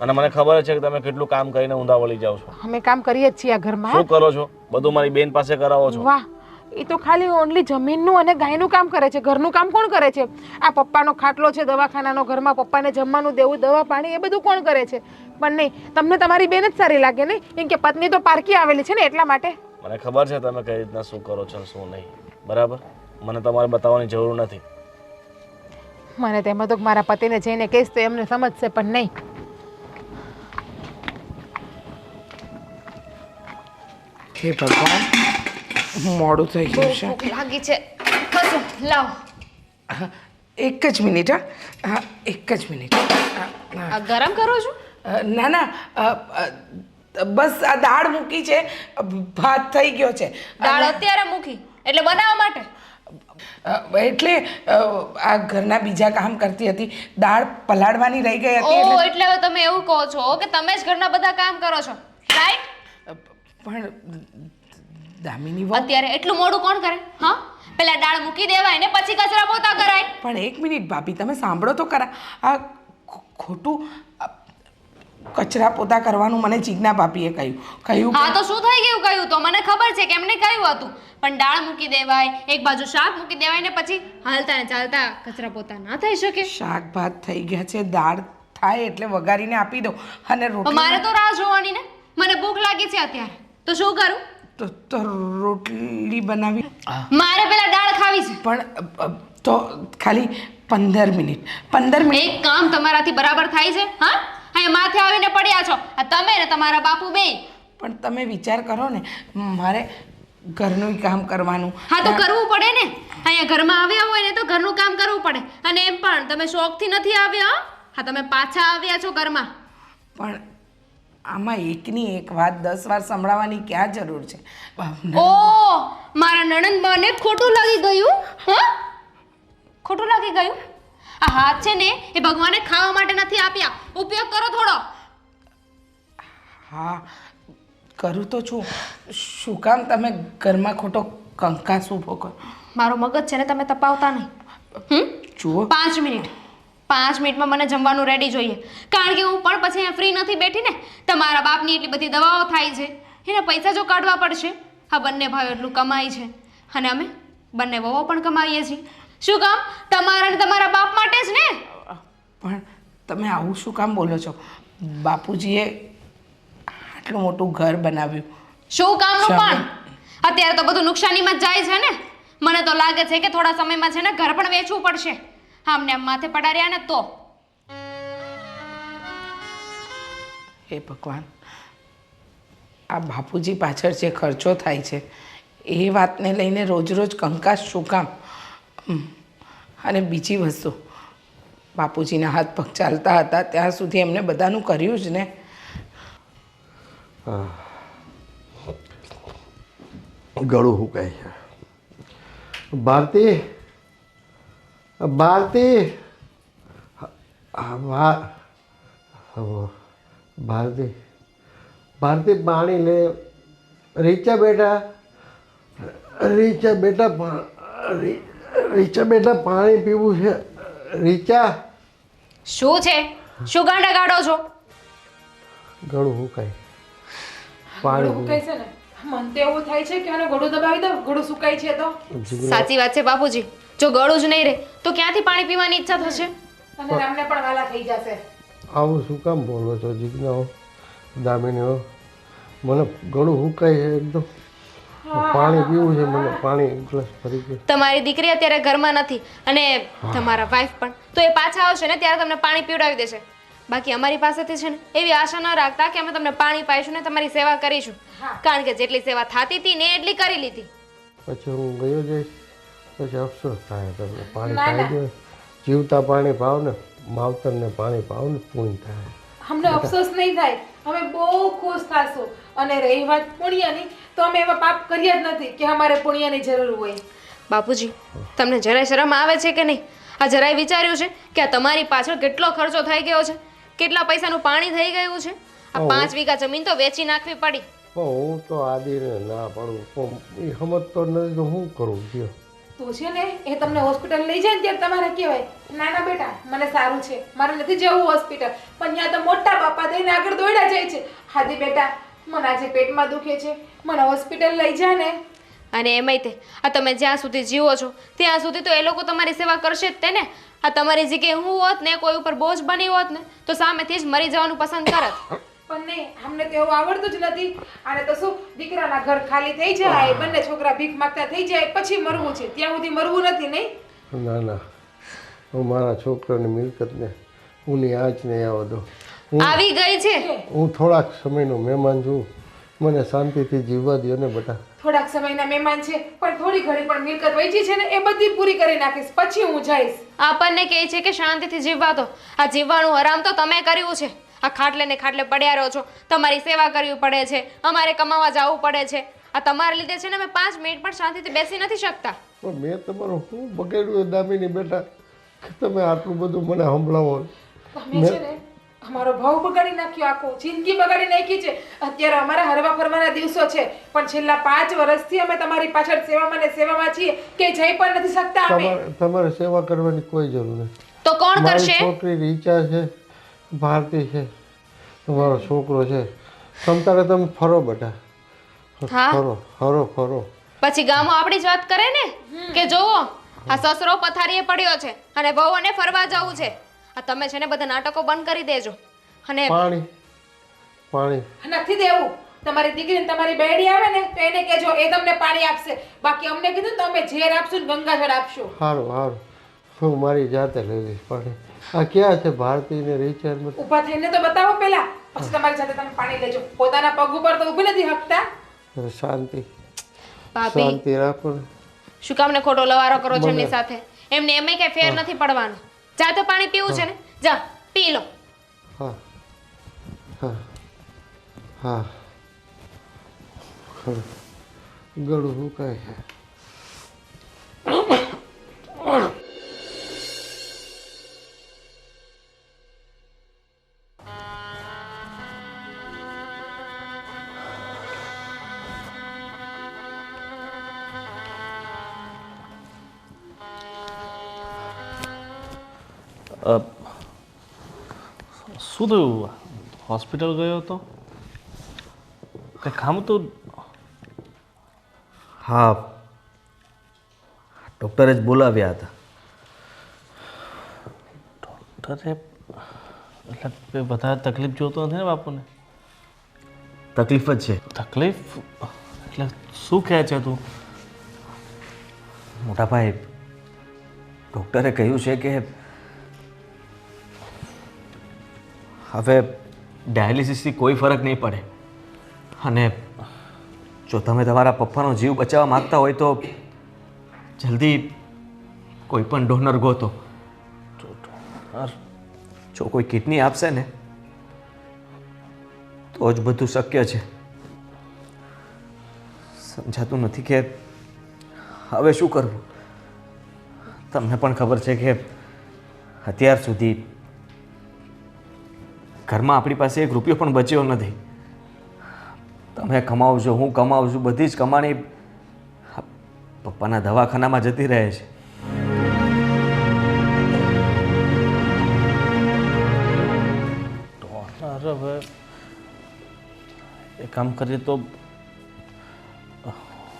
અને મને ખબર છે કે તમે કેટલું કામ કરીને ઊંધા વળી જાઓ છો. અમે કામ કરીએ જ છીએ આ ઘરમાં. શું કરો છો? બધું મારી બેન પાસે કરાવો છો. વાહ, એ તો ખાલી ઓનલી જમીનનું અને ગાયનું કામ કરે છે, ઘરનું કામ કોણ કરે છે? આ પપ્પાનો ખાટલો છે દવાખાનાનો, ઘરમાં પપ્પાને જમવાનું દેવું, દવા પાણી એ બધું કોણ કરે છે? પણ નહીં, તમને તમારી બેન જ સારી લાગે નહીં, કેમ કે પત્ની તો પારકી આવેલી છે ને એટલા માટે. મને ખબર છે તમે કઈ રીતના શું કરો છો શું નહીં, બરાબર? મને તમારે બતાવવાની જરૂર નથી. મને તેમાં તો મારા પતિને જઈને કહીશ તો એમને સમજશે, પણ નહીં. હે ભગવાન, મોડું થઈ ગયું છે. ભૂખ લાગી છે. કશું લાવ. એક જ મિનિટ. હા, એક જ મિનિટ. આ ગરમ કરો છો? ના ના, બસ આ દાળ મૂકી છે, ભાત થઈ ગયો છે. દાળ અત્યારે મૂકી એટલે બનાવવા માટે? એટલે આ ઘરના બીજા કામ કરતી હતી, દાળ પલાળવાની રહી ગઈ હતી. ઓહ, એટલે હવે તમે એવું કહો છો કે તમે જ ઘરના બધા કામ કરો છો, રાઈટ? પણ દામિની વહુ, અત્યારે એટલું મોડું કોણ કરે? હા, પેલા દાળ મૂકી દેવાય ને પછી કચરા પોતા કરાય. પણ એક મિનિટ ભાભી, તમે સાંભળો તો ખરા. આ ખોટું કચરા પોતા કરવાનું મને જીજ્ઞા ભાભીએ કહ્યું. હા, તો શું થઈ ગયું કહ્યું તો? મને ખબર છે કે એમને કહ્યું હતું, પણ દાળ મૂકી દેવાય, એક બાજુ શાક મૂકી દેવાય ને પછી હાલતા ને ચાલતા કચરા પોતા ના થઈ શકે. શાક ભાત થઈ ગયા છે, દાળ થાય એટલે વઘારીને આપી દો અને પણ રોટલી. મારે તો રાહ જોવાની ને, મને ભૂખ લાગી છે અત્યારે, તો શું કરું? તો રોટલી બનાવી. મારે પેલા દાળ ખાવી છે. પણ તો ખાલી 15 મિનિટ. 15 મિનિટ. એક કામ તમારાથી બરાબર થાય છે? હા, અહીંયા માથે આવીને પડ્યા છો આ તમે ને તમારા બાપુ બે. પણ તમે વિચાર કરો ને, મારે ઘરનું કામ કરવાનું. હા, તો કરવું પડે ને. અહીંયા ઘરમાં આવ્યા હોય ને તો ઘરનું કામ કરવું પડે. અને એમ પણ તમે શોખથી નથી આવ્યા. હા, તમે પાછા આવ્યા છો ઘરમાં. પણ આમાં એકની એક વાત 10 વાર સંભળાવવાની ક્યાં જરૂર છે? ઓ, મારા નણંદબાને ખોટું લાગી ગયું? હા, ખોટું લાગી ગયું? આ હાથ છે ને એ ભગવાને ખાવા માટે નથી આપ્યા, ઉપયોગ કરો થોડો. હા, કરું તો છું. શું કામ તમે ઘરમાં ખોટો કંકાસ ઊભો કરો? મારો મગજ છે ને તમે તપાવતા નહીં. જુઓ, 5 મિનિટ. 5 મિનિટમાં મને જમવાનું રેડી જોઈએ, કારણ કે હું પણ પછી અહીંયા ફ્રી નથી બેઠી ને. તમારા બાપની એટલી બધી દવાઓ થાય છે, એના પૈસા જો કાઢવા પડશે. હા, બંને ભાઈઓ એટલું કમાય છે અને અમે બંને વહુઓ પણ કમાઈએ છીએ. શું કામ? તમારા ને તમારા બાપ માટે જ ને. પણ તમે આવું શું કામ બોલો છો? બાપુજીએ આટલું મોટું ઘર બનાવ્યું. શું કામનું પણ? અત્યારે તો બધું નુકસાનીમાં જ જાય છે ને. મને તો લાગે છે કે થોડા સમયમાં છે ને ઘર પણ વેચવું પડશે. આમને આમ માથે પડાર્યા ને તો. હે ભગવાન, આ બાપુજી પાછળ જે ખર્ચો થાય છે એ વાતને લઈને રોજ રોજ કંકાસ શું કામ? અને બીજી વસ્તુ, બાપુજીના હાથ પગ ચાલતા હતા ત્યાં સુધી એમને બધાનું કર્યું જ ને. ગળું હુકાય છે. ભારતી, ભારતી, ભારતી, ભારતી, પાણી લે. રીચા બેટા, રીચા બેટા, રીચા બેટા, પાણી પીવું છે. રીચા. શું છે? શું ગાંડા ગાડો છો? ગળું હુકાય, પાણી સુકાય છે ને, મન તો એવું થાય છે કે આને ગળું દબાવી દો, ગળું સુકાય છે તો. સાચી વાત છે બાપુજી, જો ગળું જ નહીં રહે તો ક્યાંથી પાણી પીવાની ઈચ્છા થશે? અને રામને પણ વાલા થઈ જશે. આવું શું કામ બોલો છો જીજ્ઞા? દામિની, મને ગળું હુકાય છે એકદમ. પાણી પીવું છે મને, પાણી ગ્લાસ ભરી ગયો. તમારી દીકરી અત્યારે ઘરમાં નથી અને તમારા વાઈફ પણ, તો એ પાછા આવશે ને ત્યારે તમને પાણી પીવડાવી દેશે. બાકી અમારી પાસેથી છે ને એવી આશા ન રાખતા કે અમે તમને પાણી પાઈશું ને તમારી સેવા કરીશું, કારણ કે જેટલી સેવા થતી હતી ને એટલી કરી લીધી. પછી હું ગયો જઈશ, પછી અફસોસ થાય તમને. પાણી પાઈ દે, જીવતા પાણી ભાવ ને માવતરને પાણી ભાવ ને પૂરી થાય. અમને અફસોસ નહીં થાય, અમે બહુ ખુશ થાશું. અને રહી વાત પુણ્યની, તો અમે એવા પાપ કર્યા જ નથી કે અમારે પુણ્યની જરૂર હોય. બાપુજી, તમને જરાય શરમ આવે છે કે નહીં? આ જરાય વિચાર્યું છે કે આ તમારી પાછળ કેટલો ખર્ચો થઈ ગયો છે, કેટલા પૈસાનું પાણી થઈ ગયું છે? આ 5 વીઘા જમીન તો વેચી નાખવી પડી. હું તો આદિને ના પડું, પણ એ સમજતો નથી તો શું કરું છું? તો છે ને એ તમને હોસ્પિટલ લઈ જાય ને ત્યારે તમારે કહેવાય, ના ના બેટા મને સારું છે, મારે નથી જવું હોસ્પિટલ. પણ ત્યાં તો મોટા બાપા થઈને આગળ દોડ્યા જાય છે, હાદી બેટા મને આજે પેટમાં દુખે છે, મને હોસ્પિટલ લઈ જા ને. અને એમાંય તે આ તમે જ્યાં સુધી જીવો છો ત્યાં સુધી તો એ લોકો તમારી સેવા કરશે જ તે ને. આ તમારી જગ્યાએ હું હોત ને, કોઈ ઉપર બોજ બની હોત ને, તો સામેથી જ મરી જવાનું પસંદ કરત. પણ નહીં, અમને તો એવું આવડતું જ નથી. આને તો શું, દીકરાના ઘર ખાલી થઈ જાય, બંને છોકરા ભીખ માંગતા થઈ જાય, પછી મરવું છે, ત્યાં સુધી મરવું નથી. નહીં ના ના, હું મારા છોકરાની મિલકતને ઉની આંચ નહીં આવવા દો. આવી ગઈ છે. હું થોડાક સમયનો મહેમાન છું, મને શાંતિથી જીવવા દો ને બેટા. થોડાક સમયના મહેમાન છે, પણ થોડી ઘણી પણ મિલકત વેચી છે ને એ બધી પૂરી કરી નાખીશ, પછી હું જઈશ. આપણને કહે છે કે શાંતિથી જીવવા દો. આ જીવવાનું હરામ તો તમે કર્યું છે. આ ખાટલે ને ખાટલે પડ્યા રહો છો, તમારી સેવા કરવી પડે છે, અમારે કમાવા જવું પડે છે. આ તમારા લીધે છે ને અમે 5 મિનિટ પણ શાંતિથી બેસી નથી શકતા. પણ મેં તમારું શું બગાડ્યું દામિની બેટા કે તમે આટલું બધું મને સંભળાવો? તમે છે ને અમારો ભાવ બગાડી નાખ્યો, આખો જિંદગી બગાડી નાખી છે. અત્યારે અમારા હરવા ફરવાના દિવસો છે, પણ છેલ્લા 5 વર્ષથી અમે તમારી પાછળ સેવામાં ને સેવામાં છીએ કે જઈ પણ નથી શકતા અમે. તમારે સેવા કરવાની કોઈ જરૂર નથી. તો કોણ મારી કરશે? છોકરી રીચા છે, ભારતી છે, તમારો છોકરો છે. સમતારે તમે ફરો બેટા, હા. ફરો ફરો ફરો. પછી ગામો આપણી જ વાત કરે ને કે જોવો આ સસરો પથારીએ પડ્યો છે અને વહુને ફરવા જવું છે. આ તમે છે ને બધા નાટકો બંધ કરી દેજો. અને પાણી પાણી નથી દેવું. તમારી દીકરીને તમારી બેડી આવે ને તો એને કહેજો, એ તમને પાણી આપશે. બાકી અમને કીધું તો અમે ઝેર આપશું ને ગંગાજળ આપશું. સારું સારું, હું મારી જાતે લઈ લઈશ પાણી. આ ક્યાં છે ભારતી ને રીચાર્જ? ઊભા થઈને તો બતાવો પહેલા, પછી તમારી સાથે તમે પાણી લેજો. પોતાના પગ ઉપર તો ઊભી નથી હકતા. શાંતિ ભાભી શાંતિ રાખો ને. શું કામ ને ખોટો લવારો કરો છો એમની સાથે? એમને એમે કઈ ફેર નથી પડવાનો. જા તો પાણી પીવું છે ને, જા પી લો. હા હા હા, ગળું સુકાય છે. શું થયું? હોસ્પિટલ ગયો હતો? કંઈ કામ હતું? હા, ડૉક્ટરે જ બોલાવ્યા હતા. ડૉક્ટરે એટલે વધારે તકલીફ જોતો નથી ને બાપુને? તકલીફ જ છે. તકલીફ એટલે શું કહે છે તું? મોટા ભાઈ, ડૉક્ટરે કહ્યું છે કે હવે ડાયાલિસિસથી કોઈ ફરક નહીં પડે, અને જો તમે તમારા પપ્પાનો જીવ બચાવવા માગતા હોય તો જલ્દી કોઈ પણ ડોનર ગોતો. જો કોઈ કિડની આપશે ને તો જ બધું શક્ય છે. સમજાતું નથી કે હવે શું કરવું. તમને પણ ખબર છે કે અત્યાર સુધી ઘરમાં આપણી પાસે 1 રૂપિયો પણ બચ્યો નથી. તમે કમાવજો, હું કમાવું છું, બધી જ કમાણી પપ્પાના દવાખાનામાં જતી રહે છે. ડોનર હવે એક કામ કરીએ તો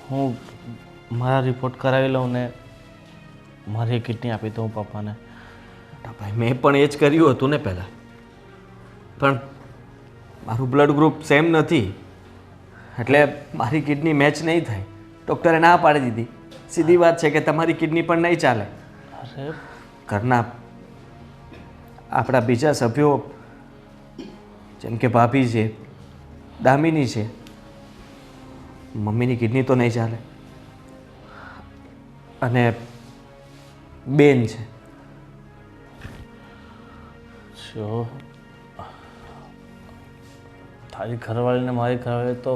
હું મારા રિપોર્ટ કરાવી લઉં ને મારી કિડની આપી દઉં પપ્પાને. ભાઈ, મેં પણ એ જ કર્યું હતું ને પહેલાં, પણ મારું બ્લડ ગ્રુપ સેમ નથી એટલે મારી કિડની મેચ નહીં થાય. ડૉક્ટરે ના પાડી દીધી. સીધી વાત છે કે તમારી કિડની પણ નહીં ચાલે. અરે ઘરના આપણા બીજા સભ્યો જેમ કે ભાભી છે, દામિની છે, મમ્મીની કિડની તો નહીં ચાલે, અને બેન છે. જો તારી ઘરવાળીને મારી ઘરવાળી તો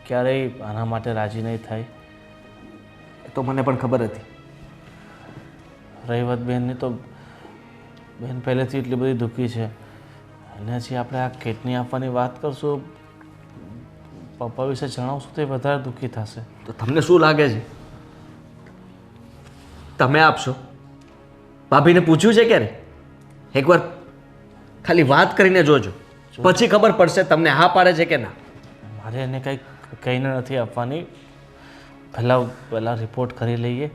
ક્યારેય આના માટે રાજી નહીં થાય. એ તો મને પણ ખબર હતી. રહી વાત બહેનની તો બહેન પહેલેથી એટલી બધી દુઃખી છે અને હજી આપણે આ કિડની આપવાની વાત કરશું, પપ્પા વિશે જણાવશું તો એ વધારે દુઃખી થશે. તો તમને શું લાગે છે તમે આપશો? ભાભીને પૂછ્યું છે ક્યારે? એકવાર ખાલી વાત કરીને જોજો, પછી ખબર પડશે તમને હા પાડે છે કે ના. મારે એને કંઈક કહીને નથી આપવાની. પહેલાં રિપોર્ટ કરી લઈએ,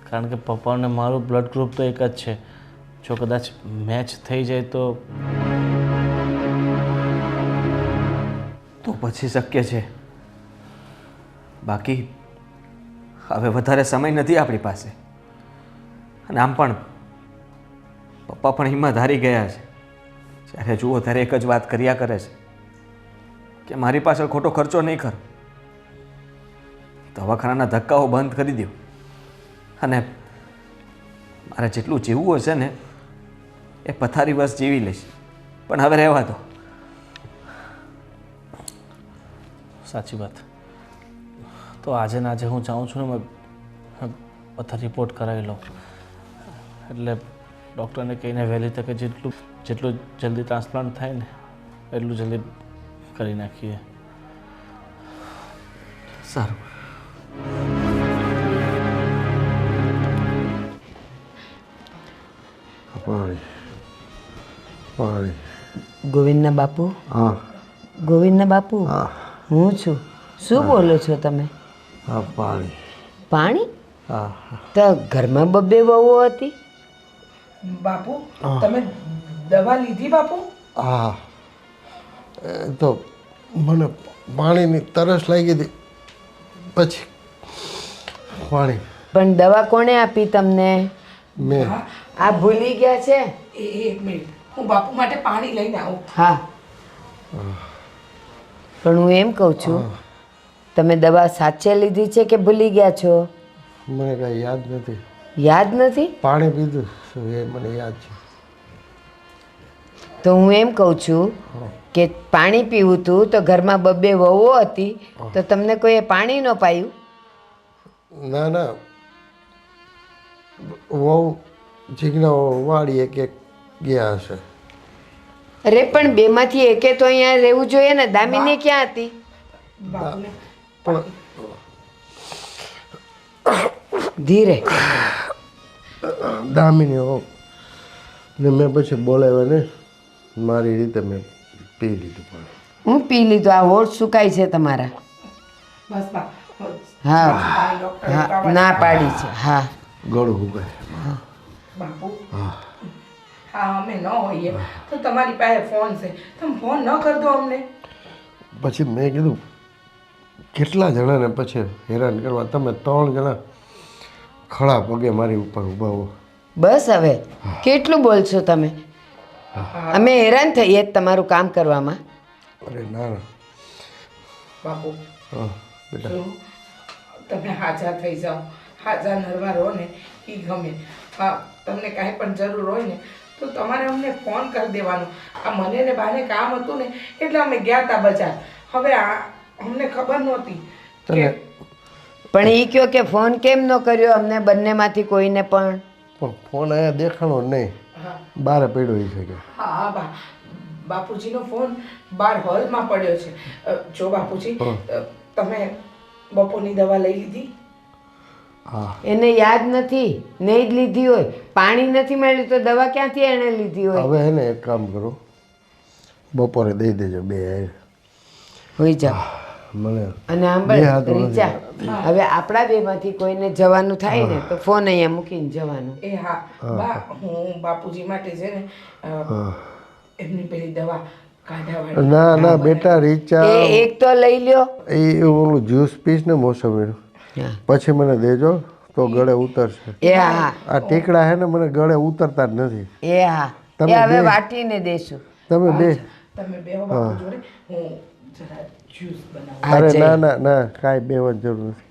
કારણ કે પપ્પાને મારું બ્લડ ગ્રુપ તો એક જ છે. જો કદાચ મેચ થઈ જાય તો પછી શક્ય છે. બાકી હવે વધારે સમય નથી આપણી પાસે. અને આમ પણ પપ્પા પણ હિંમત હારી ગયા છે. જ્યારે જુઓ ત્યારે એક જ વાત કર્યા કરે છે કે મારી પાછળ ખોટો ખર્ચો નહીં કરો, દવાખાનાના ધક્કાઓ બંધ કરી દો, અને મારે જેટલું જીવવું હશે ને એ પથારી બસ જીવી લઈશ. પણ હવે રહેવા દો. સાચી વાત. તો આજે ને આજે હું જાઉં છું ને મેં બધા રિપોર્ટ કરાવી લઉં, એટલે ડૉક્ટરને કહીને વહેલી તકે જેટલું જલ્દી ટ્રાન્સપ્લાન્ટ થાય ને એટલું જલ્દી કરી નાખીએ. સારું. પાણી પાણી. ગોવિંદના બાપુ, હા ગોવિંદના બાપુ, હા હું છું. શું બોલો છો તમે? હા પાણી. પાણી? હા તો ઘરમાં બબ્બે વહુઓ હતી? બાપુ તમે દવા લીધી બાપુ? હા એ તો મને પાણીની તરસ લાગી હતી પછી પાણી. પણ દવા કોણે આપી તમને? મેં. આ ભૂલી ગયા છે? એક મિનિટ, હું બાપુ માટે પાણી લઈને આવું. હા, પણ હું એમ કહું છું, તમે દવા સાચે લીધી છે કે ભૂલી ગયા છો? મને કાંઈ યાદ નથી. યાદ નથી? પાણી પીધું એ મને યાદ છે. તો હું એમ કહું છું કે પાણી પીવું હતું તો ઘરમાં બબ્બે વહુઓ હતી, તો તમને કોઈએ પાણી ન પાયું? ના ના, વહુ જીજ્ઞા વાળી એક ગયા હશે. અરે પણ બેમાંથી એકે તો અહીંયા રહેવું જોઈએ ને. દામિની ક્યાં હતી? બાપુને પણ ધીરે. દામિની હો ને મેં પછી બોલાવ્યા ને મારી રીતે મેં પી લીધું પાણી. હું પી લીધું. આ હોઠ સુકાય છે તમારા. બસ બા હા પાણી ડૉક્ટરે હા, પાવા ના પાડી છે. હા ગળું ઉગાય. બાપુ હા અમે ન હોઈએ તો તમારી પાસે ફોન છે, તમે ફોન ન કરી દો અમને. પછી મેં કીધું કેટલા જણાને પછી હેરાન કરવા, તમે 3 જણા ખડા પગે મારી ઉપર ઊભા હો. બસ હવે કેટલું બોલશો તમે? અમે હેરાન થઈએ જ તમારું કામ કરવામાં. અરે ના ના બાપુ હા બેટા. જો તમે હાજર થઈ જાઓ, હાજર નરવા રહો ને એ ગમે. હા તમને કાંઈ પણ જરૂર હોય ને તો તમારે અમને ફોન કરી દેવાનો. આ મને ને બાને કામ હતું ને એટલે અમે ગયા હતા બજાર. હવે આ અમને ખબર નહોતી કે પણ એ કયો કે ફોન કેમ ન કર્યો અમને બંનેમાંથી કોઈને પણ? પણ ફોન અહીંયા દેખાણો જ નહીં, હા બહાર પડ્યો એ છે કે. હા બાપુજીનો ફોન બાર હોલમાં પડ્યો છે. જો બાપુજી તમે બપોરની દવા લઈ લીધી? હા એને યાદ નથી, નહીં જ લીધી હોય. પાણી નથી મળ્યું તો દવા ક્યાંથી એને લીધી હોય? હવે હે ને એક કામ કરો, બપોરે દઈ દેજો બે. હોઈ જાઓ. મને અને આંબળ રીચા, હવે આપણા બેમાંથી કોઈને જવાનું થાય ને તો ફોન અહીંયા મૂકીને જવાનું. એ હા બા, હું બાપુજી માટે છે ને એમની પેલી દવા કાઢાવાળી ના ના બેટા રીચા એ એક તો લઈ લ્યો. એ ઓલું જ્યુસ પીસ ને મોસમીનું હા. પછી મને દેજો તો ગળે ઉતરશે. એ હા આ ટીકડા છે ને મને ગળે ઉતરતા જ નથી. એ હા તમે એ હવે બે- વાટીને દેશું. તમે બે તમે બેહો બાપુ જોડે હું જરા જ્યુસ બનાવું. હા, અરે જય. ના ના ના કાંઈ બેવાની જરૂર નથી.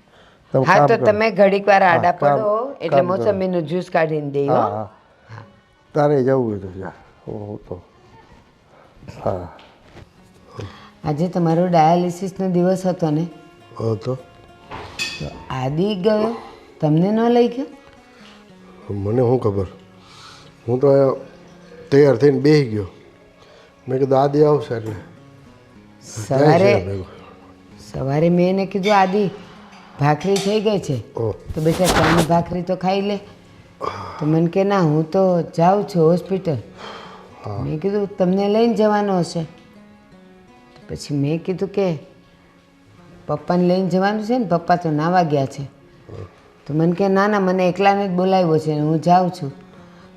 તમે હા કામ તો કરો. તમે ઘડીક વાર આડા કામ- પડો એટલે કામ કરો. મોસંબીનું જ્યુસ કાઢીને દઈ હો. હા હા તારે જવું હોય તો જા હું તો હા આજે તમારો ડાયાલિસિસનો દિવસ હતો ને, હા તો તો આદિ ગયો, તમને ન લઈ ગયો? મને શું ખબર, હું તો અહીંયા તૈયાર થઈને બેસી ગયો. મેં કીધું આદિ આવશે એટલે જાય છે સવારે ભેગો. સવારે મેં એને કીધું આદિ ભાખરી થઈ ગઈ છે ઓહ તો બેટા ચાની ભાખરી તો ખાઈ લે. તો મને કે ના હું તો જાઉં છું હોસ્પિટલ. મેં કીધું તમને લઈને જવાનો હશે. પછી મેં કીધું કે પપ્પાને લઈને જવાનું છે ને, પપ્પા તો નાવા ગયા છે. તો મને કે ના ના મને એકલાને જ બોલાવ્યો છે ને હું જાઉં છું.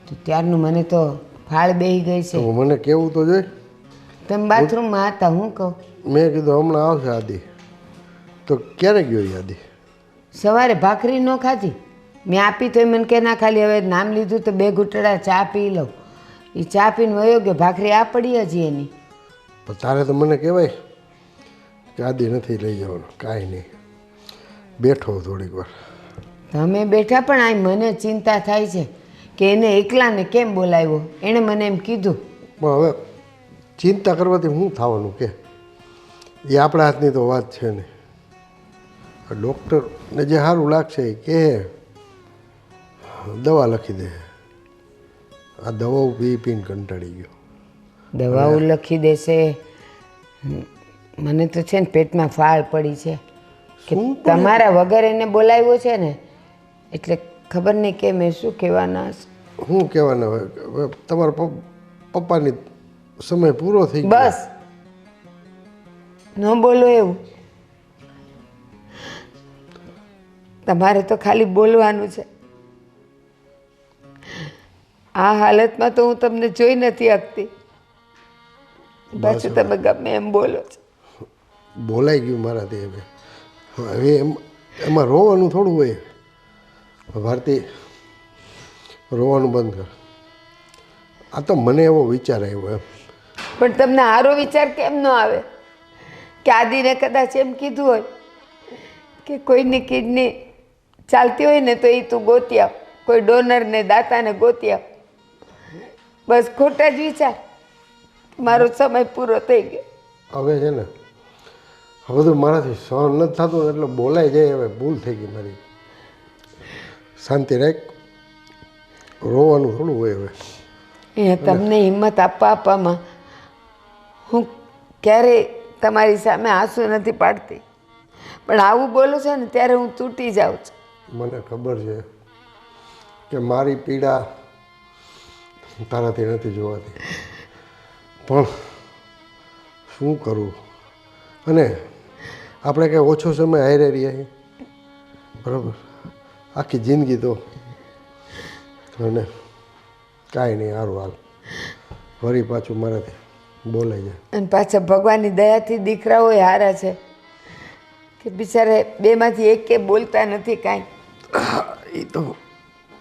તો ત્યારનું મને તો ફાળ બેહી ગઈ છે. તો મને કેવું તો જોઈ. તમે બાથરૂમમાં હતા, હું કહું મેં કીધું હમણાં આવશે આદિ. તો ક્યારે ગયો એ આદિ? સવારે ભાખરી ન ખાધી મેં આપી તો મને કે ના ખાલી હવે નામ લીધું તો 2 ઘૂંટડા ચા પી લઉં. એ ચા પીને વયો ગયો, ભાખરી આ પડી હજી એની. પણ તારે તો મને કહેવાય કે આદિ નથી લઈ જવાનો. કાંઈ નહીં, બેઠો થોડીક વાર. તમે બેઠા પણ આ મને ચિંતા થાય છે કે એને એકલાને કેમ બોલાવ્યો. એણે મને એમ કીધું. પણ હવે ચિંતા કરવાથી શું થવાનું કે એ આપણા હાથની તો વાત છે ને. આ ડૉક્ટરને જે સારું લાગશે એ કહે દવા લખી દે. આ દવાઓ પી પીને કંટાળી ગયો. દવાઓ લખી દેશે. મને તો છે ને પેટમાં ફાળ પડી છે કે શું તમારા વગર એને બોલાવ્યો છે ને, એટલે ખબર નહીં કે મેં શું કહેવાના હશે. શું કહેવાના હોય હવે તમારા પપ્પાની સમય પૂરો થઈ ગયો. બસ ન બોલો એવું. તમારે તો ખાલી બોલવાનું છે. આ હાલતમાં તો હું તમને જોઈ નથી શકતી. પાછું તમે ગમે એમ બોલો છો. બોલાઈ ગયું મારાથી હવે. હવે એમાં રોવાનું થોડું હોય. ભારતી રોવાનું બંધ કર. આ તો મને એવો વિચાર આવ્યો એમ. પણ તમને આરો વિચાર કેમ ન આવે કે આદિને કદાચ એમ કીધું હોય કે કોઈની કિડની ચાલતી હોય ને તો એ તું ગોતી આપ, કોઈ ડોનરને દાતાને ગોતી આપ. બસ ખોટા જ વિચાર. મારો સમય પૂરો થઈ ગયો. હવે છે ને આ બધું મારાથી સહન નથી થતું એટલે બોલાઈ જાય. હવે ભૂલ થઈ ગઈ મારી. શાંતિ રાખ. રોવાનું થોડું હોય હવે. અહીંયા તમને હિંમત આપવામાં હું ક્યારેય તમારી સામે આંસુ નથી પાડતી, પણ આવું બોલું છે ને ત્યારે હું તૂટી જાઉં છું. મને ખબર છે કે મારી પીડા તારાથી નથી જોવાતી, પણ શું કરું. અને આપણે કંઈ ઓછો સમય હારે રહ્યા બરાબર, આખી જિંદગી તો. અને કાંઈ નહીં, સારું હાલ વળી પાછું મારાથી બોલાઈ જાય. અને પાછા ભગવાનની દયાથી દીકરાઓ હારા છે કે બિચારે બેમાંથી એક કે બોલતા નથી કાંઈ. એ તો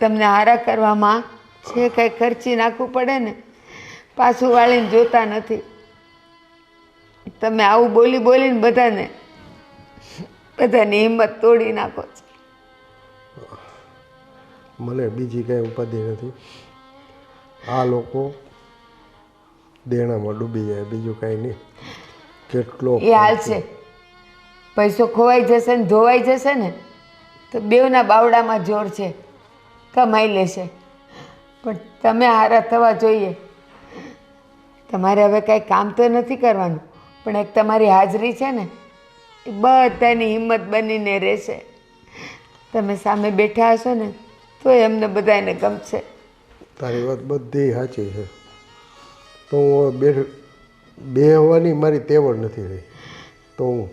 તમને હારા કરવામાં છે કાંઈ ખર્ચી નાખવું પડે ને, પાછું વાળીને જોતા નથી. તમે આવું બોલી બોલીને બધાની હિંમત તોડી નાખો છો. મને બીજી કાંઈ ઉપાધિ નથી. આ લોકો દેણામાં ડૂબી જાય, બીજું કાંઈ નહીં. કેટલો એ હાલ છે. પૈસો ખોવાઈ જશે ને ધોવાઈ જશે ને તો બેવના બાવડામાં જોર છે, કમાઈ લેશે. પણ તમે હારા થવા જોઈએ. તમારે હવે કાંઈ કામ તો નથી કરવાનું, પણ એક તમારી હાજરી છે ને એ બધાની હિંમત બનીને રહેશે. તમે સામે બેઠા હશો ને તો એમને બધાને ગમશે. તારી વાત બધી સાચી છે. તો હું બેહવાની મારી તેવડ નથી રહી, તો હું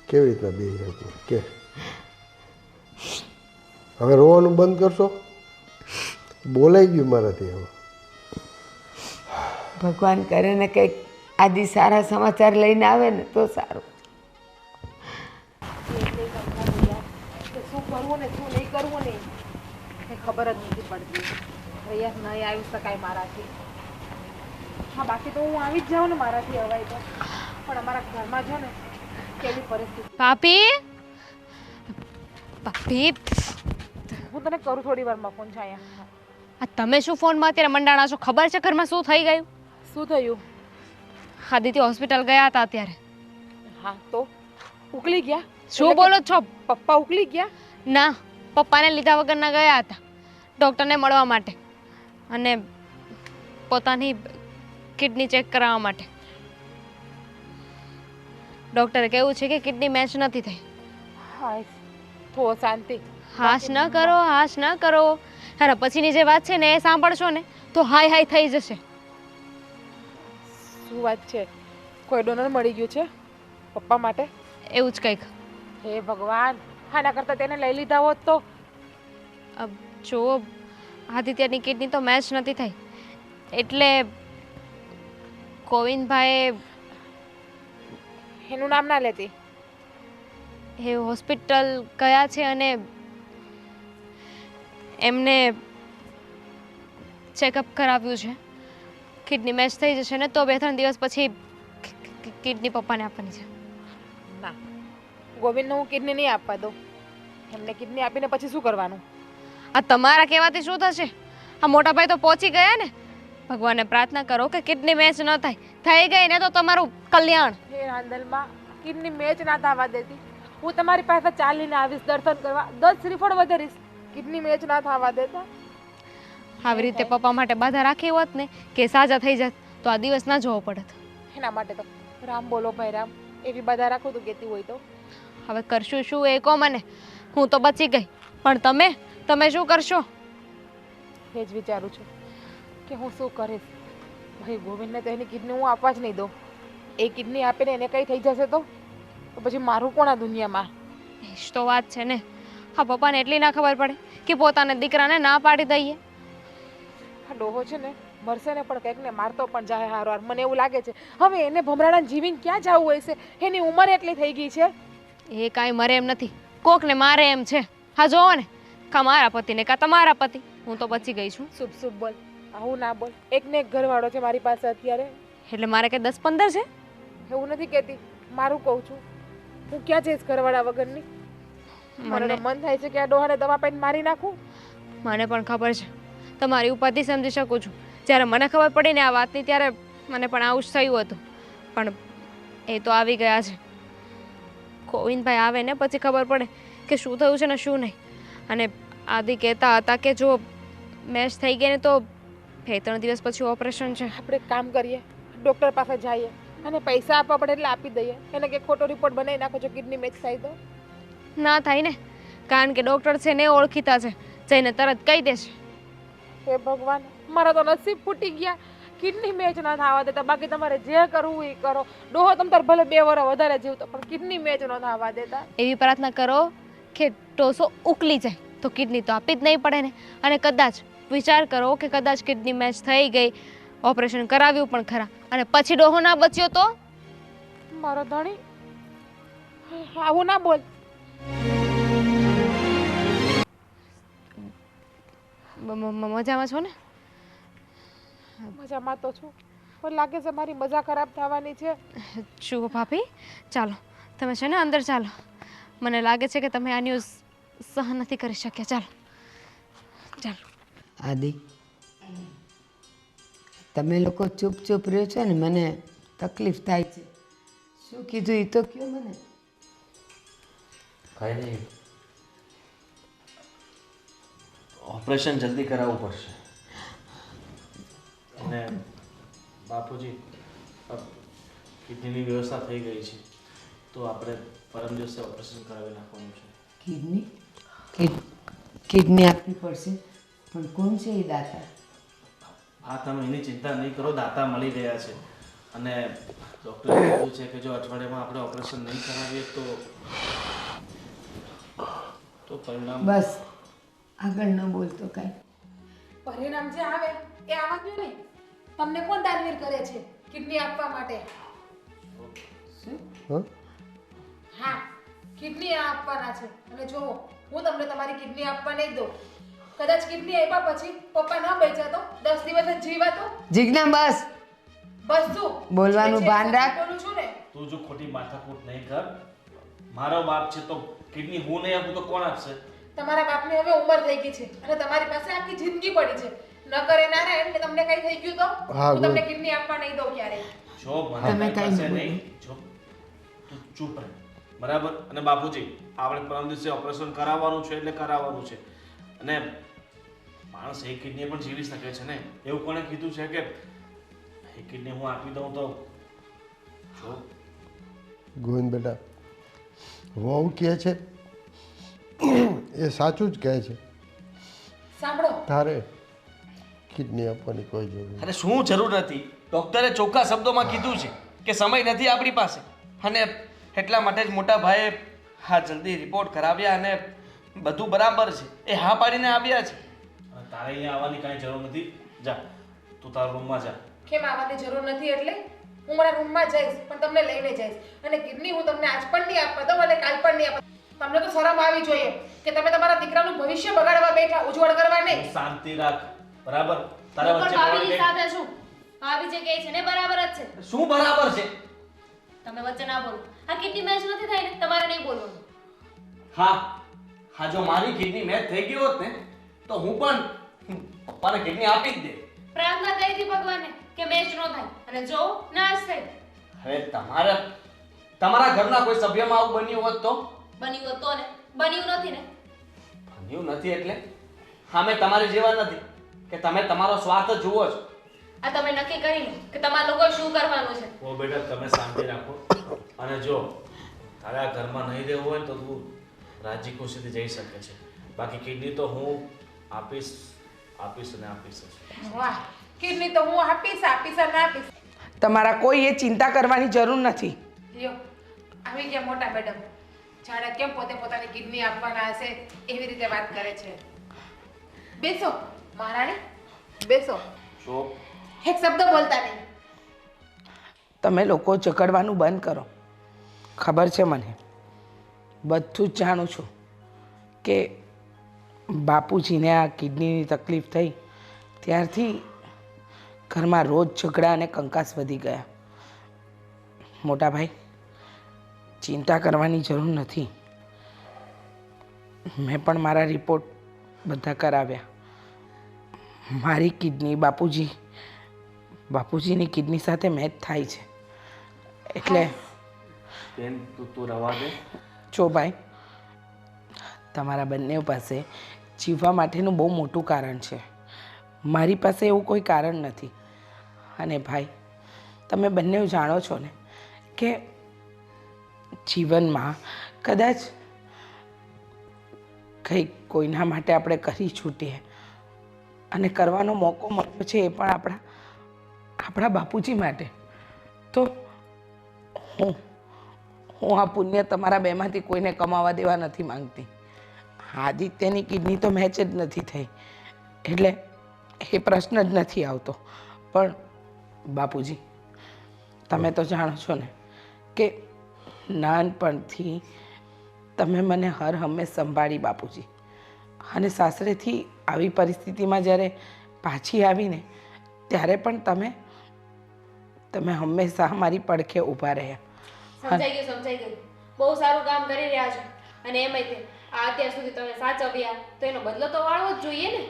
કેવી રીતના બેસી શકું કે. હવે રોવાનું બંધ કરશો? બોલાઈ ગયું મારાથી. હવે ભગવાન કરે ને કંઈક આદિ સારા સમાચાર લઈને આવે ને તો સારું. કે શું કરવું ને શું નહીં કરવું ને એ ખબર જ નથી પડતી. યાર નહીં આવી શકાય મારાથી. હા બાકી તો હું આવી જ જાઉં ને મારાથી હવાય તો, પણ અમારા ઘરમાં જો ને કેવી પરિસ્થિતિ. ભાભી ભાભી હું તને કરું થોડી વારમાં ફોન છે અહીંયા. આ તમે શું ફોનમાં અત્યારે મંડાણા છો? ખબર છે ઘરમાં શું થઈ ગયું? શું થયું? આદિત્ય હોસ્પિટલ ગયા હતા અત્યારે. હા તો ઉકલી ગયા? શું બોલો છો? પપ્પા ઉકલી ગયા? ના, પપ્પાને લીધા વગરના ગયા હતા ડૉક્ટરને મળવા માટે અને પોતાની કિડની ચેક કરાવવા માટે. ડૉક્ટરે કહેવું છે કે કિડની મેચ નથી થઈ. હા તો શાંતિ. હાશ ન કરો, હાશ ન કરો. અરે પછીની જે વાત છે ને એ સાંભળશો ને તો હાય હાય થઈ જશે. શું વાત છે? કોઈ ડોનર મળી ગયું છે પપ્પા માટે? એવું જ કંઈક. હે ભગવાન, આના કરતાં તેને લઈ લીધા હોત તો. જો આદિત્યની કિડની તો મેચ નથી થઈ એટલે ગોવિંદભાઈએ એનું નામ ના લેતી. એ હોસ્પિટલ ગયા છે અને એમને ચેકઅપ કરાવ્યું છે. કિડની મેચ થઈ જશે ને તો 2-3 દિવસ પછી કિડની પપ્પાને આપવાની છે. ના, ગોવિંદને હું કિડની નહીં આપવા દઉં. એમને કિડની આપીને પછી શું કરવાનું? આ તમારા કહેવાથી શું થશે? આ મોટા ભાઈ તો પહોંચી ગયા ને. ભગવાનને પ્રાર્થના કરો કે કિડની મેચ ન થાય. થઈ ગઈ ને તો તમારું કલ્યાણ. હે રાંદલમાં, કિડની મેચ ના થવા દેતી. હું તમારી પાસે ચાલીને આવીશ દર્શન કરવા, 10 શ્રીફળ વધારીશ. કિડની મેચ ના થવા દેતા. આવી રીતે પપ્પા માટે બાધા રાખી હોત ને કે સાજા થઈ જાત તો આ દિવસ ના જોવો પડત. એના માટે તો રામ બોલો ભાઈ રામ, એવી બધા રાખું તું કહેતી હોય તો. હવે કરશું શું એ કહો મને. હું તો બચી ગઈ પણ તમે શું કરશો? એ જ વિચારું છું કે હું શું કરીશ. ભાઈ ગોવિંદને તો એની કિડની હું આપવા જ નહીં દઉં. એ કિડની આપીને એને કંઈ થઈ જશે તો પછી મારું કોણ આ દુનિયામાં? એ જ તો વાત છે ને. હા, પપ્પાને એટલી ના ખબર પડે કે પોતાના દીકરાને ના પાડી દઈએ. આ ડોહો છે ને મરશે ને પણ કંઈક ને મારતો પણ જાય હારવાર. મને એવું લાગે છે હવે એને ભમરાડાને જીવીને ક્યાં જવું હોય છે? એની ઉંમર એટલી થઈ ગઈ છે. એ કાંઈ મરે એમ નથી, કોકને મારે એમ છે. હા જોવો ને, કા મારા પતિને કા તમારા પતિ. હું તો બચી ગઈ છું. શુભ શુભ બોલ, આવું ના બોલ. એક ને એક ઘરવાળો છે મારી પાસે અત્યારે. એટલે મારે કે 10-15 છે? એવું નથી કહેતી, મારું કહું છું. હું ક્યાં જઈશ ઘરવાળા વગરની? મને તો મન થાય છે કે આ ડોહાને દવા પાઈને મારી નાખું. મને પણ ખબર છે, તમારી ઉપાધિ સમજી શકું છું. જ્યારે મને ખબર પડી ને આ વાતની ત્યારે મને પણ આવું જ થયું હતું. પણ એ તો આવી ગયા છે. ગોવિંદભાઈ આવે ને પછી ખબર પડે કે શું થયું છે ને શું નહીં. અને આદિ કહેતા હતા કે જો મેચ થઈ ગઈ ને તો 2-3 દિવસ પછી ઓપરેશન છે. આપણે એક કામ કરીએ, ડૉક્ટર પાસે જઈએ અને પૈસા આપવા પડે એટલે આપી દઈએ. એને કે ખોટો રિપોર્ટ બનાવી નાખો જો કિડની મેચ થાય તો. ના થાય ને, કારણ કે ડૉક્ટર છે ને ઓળખીતા છે, જઈને તરત કહી દેશે. હે ભગવાન, મારા તો નસીબ ફૂટી ગયા. કિડની મેચ ના થવા દેતા. બાકી તમારે જે કરવું એ કરો. ડોહો તમ તાર ભલે 2 વર્ષ વધારે જીવતો પણ કિડની મેચ ન થવા દેતા. એવી પ્રાર્થના કરો કે ટોસો ઉકલી જાય તો કિડની તો આપી જ નહીં પડે ને. અને કદાચ વિચાર કરો કે કદાચ કિડની મેચ થઈ ગઈ, ઓપરેશન કરાવ્યું પણ ખરા અને પછી ડોહો ના બચ્યો તો? મારો ધણી આવું ના બોલ. મજામાં છો ને? મજામાં તો છું પણ લાગે છે મારી મજા ખરાબ થવાની છે. શું ભાભી, ચાલો તમે છે ને અંદર ચાલો. મને લાગે છે કે તમે આ ન્યૂઝ સહન નથી કરી શક્યા. ચાલો ચાલો. આદિ, તમે લોકો ચૂપ ચૂપ રહ્યો છો ને, મને તકલીફ થાય છે. શું કીધું એ તો કહો મને. કાંઈ નહીં, ઓપરેશન જલ્દી કરાવવું પડશે. અને બાપુજી, કિડનીની વ્યવસ્થા થઈ ગઈ છે તો આપણે પરમ દિવસે ઓપરેશન કરાવી નાખવાનું છે. કિડની આપવી પડશે, પણ કોણ છે એ દાતા? હા, તમે એની ચિંતા નહીં કરો, દાતા મળી ગયા છે. અને ડૉક્ટરે કીધું છે કે જો અઠવાડિયામાં આપણે ઓપરેશન નહીં કરાવીએ તો પરિણામ. બસ આગળ ન બોલતો કાંઈ. પરિણામ જે આવે એ આવા જ નહીં. તમને કોણ દાનવીર કરે છે કિડની આપવા માટે. હા હા, કિડની આપવાના છે. અને જો હું તમને તમારી કિડની આપવા નહીં દઉં. કદાચ કિડની આપ્યા પછી પપ્પા ન બચ્યા તો 10 દિવસ જ જીવાતો. જીજ્ઞા બસ. બસ શું બોલવાનું જે છે ભાન રાખ. બોલું છું ને. તું જો ખોટી માથાકૂટ નહીં કર. મારો બાપ છે તો કિડની હું નહીં આપું તો કોણ આપશે? તમારા બાપની હવે ઉંમર થઈ ગઈ છે અને તમારી પાસે આખી જિંદગી પડી છે. ન કરે નારાયણ કે તમને કઈ થઈ ગયું તો હા, હું તમને કિડની આપવા નહીં દઉં ક્યારેય. જો તમે મને કાંઈ પાસે નહીં નહીં જો તું ચૂપ રહે બરાબર. અને બાપુજી આપણે પરમ દિવસે ઓપરેશન કરાવવાનું છે એટલે કરાવવાનું છે. અને માણસ એક કિડની પણ જીવી શકે છે ને. એવું કોણે કીધું છે કે એક કિડની હું આપી દઉં તો જો ગોવિંદ બેટા, વહુ કહે છે એ સાચું જ કહે છે. સાંભળો, તારે કિડની આપવાની કોઈ જરૂર નથી. અરે શું જરૂર નથી? ડૉક્ટરે ચોખ્ખા શબ્દોમાં કીધું છે કે સમય નથી આપણી પાસે, અને એટલા માટે જ મોટા ભાઈએ હા જલ્દી રિપોર્ટ કરાવ્યા અને બધું બરાબર છે. એ હા પાડીને આવ્યા છે. અને તારે અહીંયા આવવાની કાંઈ જરૂર નથી. જા તું તારા રૂમમાં જા. કેમ આવવાની જરૂર નથી એટલે? હું મારા રૂમમાં જઈશ પણ તમને લઈને જઈશ. અને કિડની હું તમને આજ પણ નહીં આપવા દઉં અને કાલ પણ નહીં આપવા. તમને તો શરમ આવી જોઈએ કે તમે તમારા દીકરાનું ભવિષ્ય બગાડવા બેઠા, ઉજ્જવળ કરવા નહીં. તું શાંતિ રાખ બરાબર. તારા હું વચ્ચે પણ ભાભીની બોલવા સાથે છું. ભાભી જે કહે છે ને બરાબર જ છે. શું બરાબર છે? તમે વચ્ચે ના બોલો. આ કિડની મેચ નથી થઈ ને, તમારે નહીં બોલવાનું. હા જો મારી કિડની મેચ થઈ ગઈ હોત ને તો હું પણ પપ્પાને કિડની આપી જ દે. પ્રાર્થના કરી હતી ભગવાનને કે મેચ ન થાય, અને જો નાશ થઈ. હવે તમારા ઘરના કોઈ સભ્યમાં આવું બન્યું હોત તો? બન્યું હોત તો ને, બન્યું નથી ને. બન્યું નથી એટલે હા મેં તમારી જેવા નથી કે તમે તમારો સ્વાર્થ જ જુઓ છો. આ તમે નક્કી કરી લો કે તમારા લોકો શું કરવાનું છે. ઓ બેટા તમે શાંતિ રાખો. અને જો તારે આ ઘરમાં નહીં રહેવું હોય ને તો તું રાજી ખુશીથી જઈ શકે છે. બાકી કિડની તો હું આપીશ અને આપીશ જ. વાહ, કિડની તો હું આપીશ અને આપીશ. તમારા કોઈએ ચિંતા કરવાની જરૂર નથી. લ્યો, આવી ગયા મોટા મેડમ. જાણે કેમ પોતે પોતાની કિડની આપવાના હશે એવી રીતે વાત કરે છે. બેસો મહારાણી, બેસો. જો એક શબ્દ બોલતા નહીં. તમે લોકો ઝઘડવાનું બંધ કરો. ખબર છે મને, બધું જ જાણું છું કે બાપુજીને આ કિડનીની તકલીફ થઈ ત્યારથી ઘરમાં રોજ ઝઘડા અને કંકાસ વધી ગયા. મોટા ભાઈ, ચિંતા કરવાની જરૂર નથી. મેં પણ મારા રિપોર્ટ બધા કરાવ્યા. મારી કિડની બાપુજીની કિડની સાથે મેચ થાય છે. એટલે બેન તું રવા દે. જો ભાઈ, તમારા બંને પાસે જીવવા માટેનું બહુ મોટું કારણ છે. મારી પાસે એવું કોઈ કારણ નથી. અને ભાઈ, તમે બંને જાણો છો ને કે જીવનમાં કદાચ કંઈક કોઈના માટે આપણે કરી છૂટીએ અને કરવાનો મોકો મળ્યો છે એ પણ આપણા બાપુજી માટે, તો હું આ પુણ્ય તમારા બેમાંથી કોઈને કમાવા દેવા નથી માંગતી. આદિત્યની કિડની તો મેચ જ નથી થઈ એટલે એ પ્રશ્ન જ નથી આવતો. પણ બાપુજી, તમે તો જાણો છો ને કે નાનપણથી તમે મને હર હંમેશ સંભાળી બાપુજી. અને સાસરેથી આવી પરિસ્થિતિમાં જ્યારે પાછી આવીને ત્યારે પણ તમે હંમેશા મારી પડખે ઊભા રહ્યા. સમજાઈ ગયું. બહુ સારું કામ કરી રહ્યા છો. અને એમાંય તે આ અત્યાર સુધી તમે સાચવ્યા તો એનો બદલો તો વાળવો જ જોઈએ ને.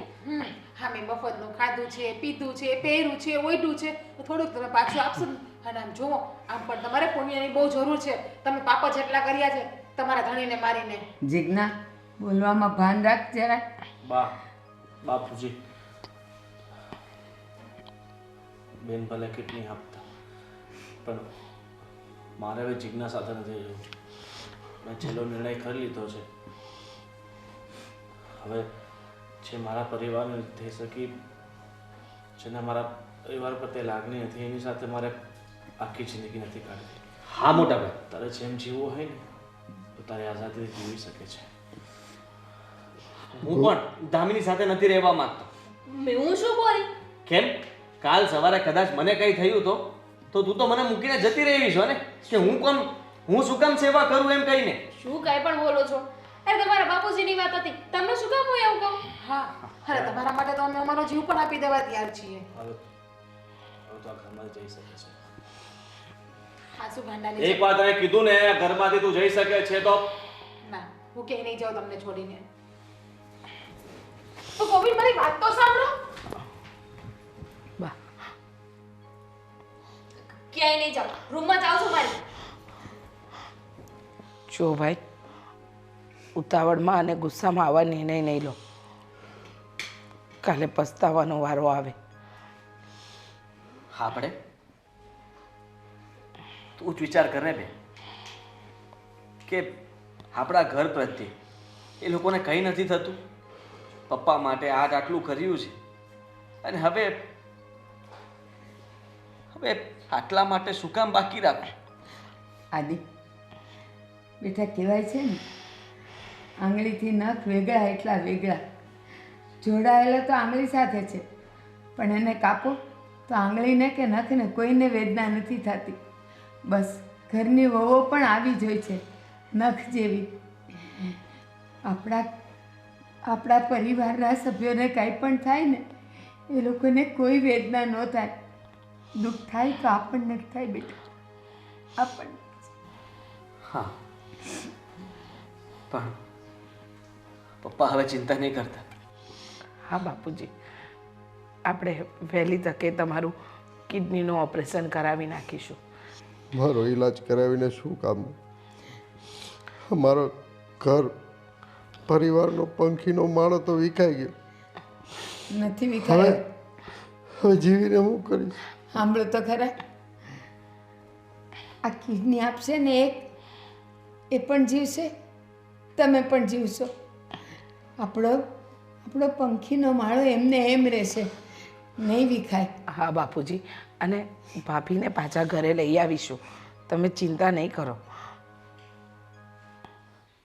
હા, મેં મફતનું ખાધું છે, પીધું છે, પહેર્યું છે, ઓઢ્યું છે, તો થોડુંક તમે પાછું આપશો ને. અને આમ જુઓ, આમ પણ તમારે પુણ્યની બહુ જરૂર છે. તમે પાપ જેટલા કર્યા છે તમારા ધણીને મારીને. જીજ્ઞા, બોલવામાં ભાન રાખ જરા. બાપુજી, બેન ભલે કિડની આપતા પણ મારે હવે જિજ્ઞા સાથે નથી જવું. મેં છેલ્લો નિર્ણય કરી લીધો છે. હવે જે મારા પરિવારને થઈ શકી, જેને મારા પરિવાર પ્રત્યે લાગણી નથી, એની સાથે મારે આખી જિંદગી નથી કાઢવી. હા મોટા ભાઈ, તારે જેમ જીવવું હોય ને તો તારે આઝાદીથી જીવી શકે છે. હું પણ દામિની સાથે નથી રહેવા માંગતો. હું શું બોલી? કેમ? કાલ સવારે કદાચ મને કંઈ થયું તો તો તું તો મને મૂકીને જતી રહેવી છો ને કે હું શું કામ સેવા કરું એમ કહીને. શું કાંઈ પણ બોલો છો? અરે તમારા બાપુજીની વાત હતી, તમને શું કામ હું એવું કહું? હા અરે તમારા માટે તો અમે અમારો જીવ પણ આપી દેવા તૈયાર છીએ. હવે તો આ ઘરમાં જઈ શકે છે. હા શું ગાંડાની એક વાત મેં કીધું ને ઘરમાંથી તું જઈ શકે છે તો ના હું ક્યાંય નહીં જાઉં તમને છોડીને. તો ગોવિંદ મારી વાત તો સાંભળો. બા ક્યાંય નહીં જાઉં, રૂમમાં જાઉં છું મારી. જો ભાઈ ઉતાવળમાં અને ગુસ્સામાં આવા નિર્ણય નહીં લો. કાલે પસ્તાવાનો વારો આવે. આપણે તું જ વિચાર કર ને બે કે આપણા ઘર પ્રત્યે એ લોકોને કંઈ નથી થતું. પપ્પા માટે આટલું કર્યું છે અને હવે આટલા માટે શું કામ બાકી રાખે? આદિ બેટા કહેવાય છે ને, આંગળીથી નખ વેગળા એટલા વેગળા. જોડાયેલા તો આંગળી સાથે છે, પણ એને કાપો તો આંગળીને કે નખને કોઈને વેદના નથી થતી. બસ ઘરની વહુઓ પણ આવી જ હોય છે, નખ જેવી. આપણા પરિવારના સભ્યોને કાંઈ પણ થાય ને એ લોકોને કોઈ વેદના ન થાય. દુઃખ થાય તો આપણને જ થાય બેટા, આપણને. હા પણ પપ્પા હવે ચિંતા નહીં કરતા. હા બાપુજી, આપણે વહેલી તકે તમારું કિડનીનું ઓપરેશન કરાવી નાખીશું. મારો ઈલાજ કરાવીને શું કામ? મારો ઘર પરિવારનો પંખીનો માળો તો વિખાઈ ગયો. નથી વિખાયો. હવે જીવીને હું કરીશ? સાંભળો તો ખરા, આ કિડની આપશે ને એ પણ જીવશે, તમે પણ જીવશો. આપણો પંખીનો માળો એમને એમ રહેશે, નહીં વિખાય. હા બાપુજી, અને ભાભીને પાછા ઘરે લઈ આવીશું. તમે ચિંતા નહીં કરો.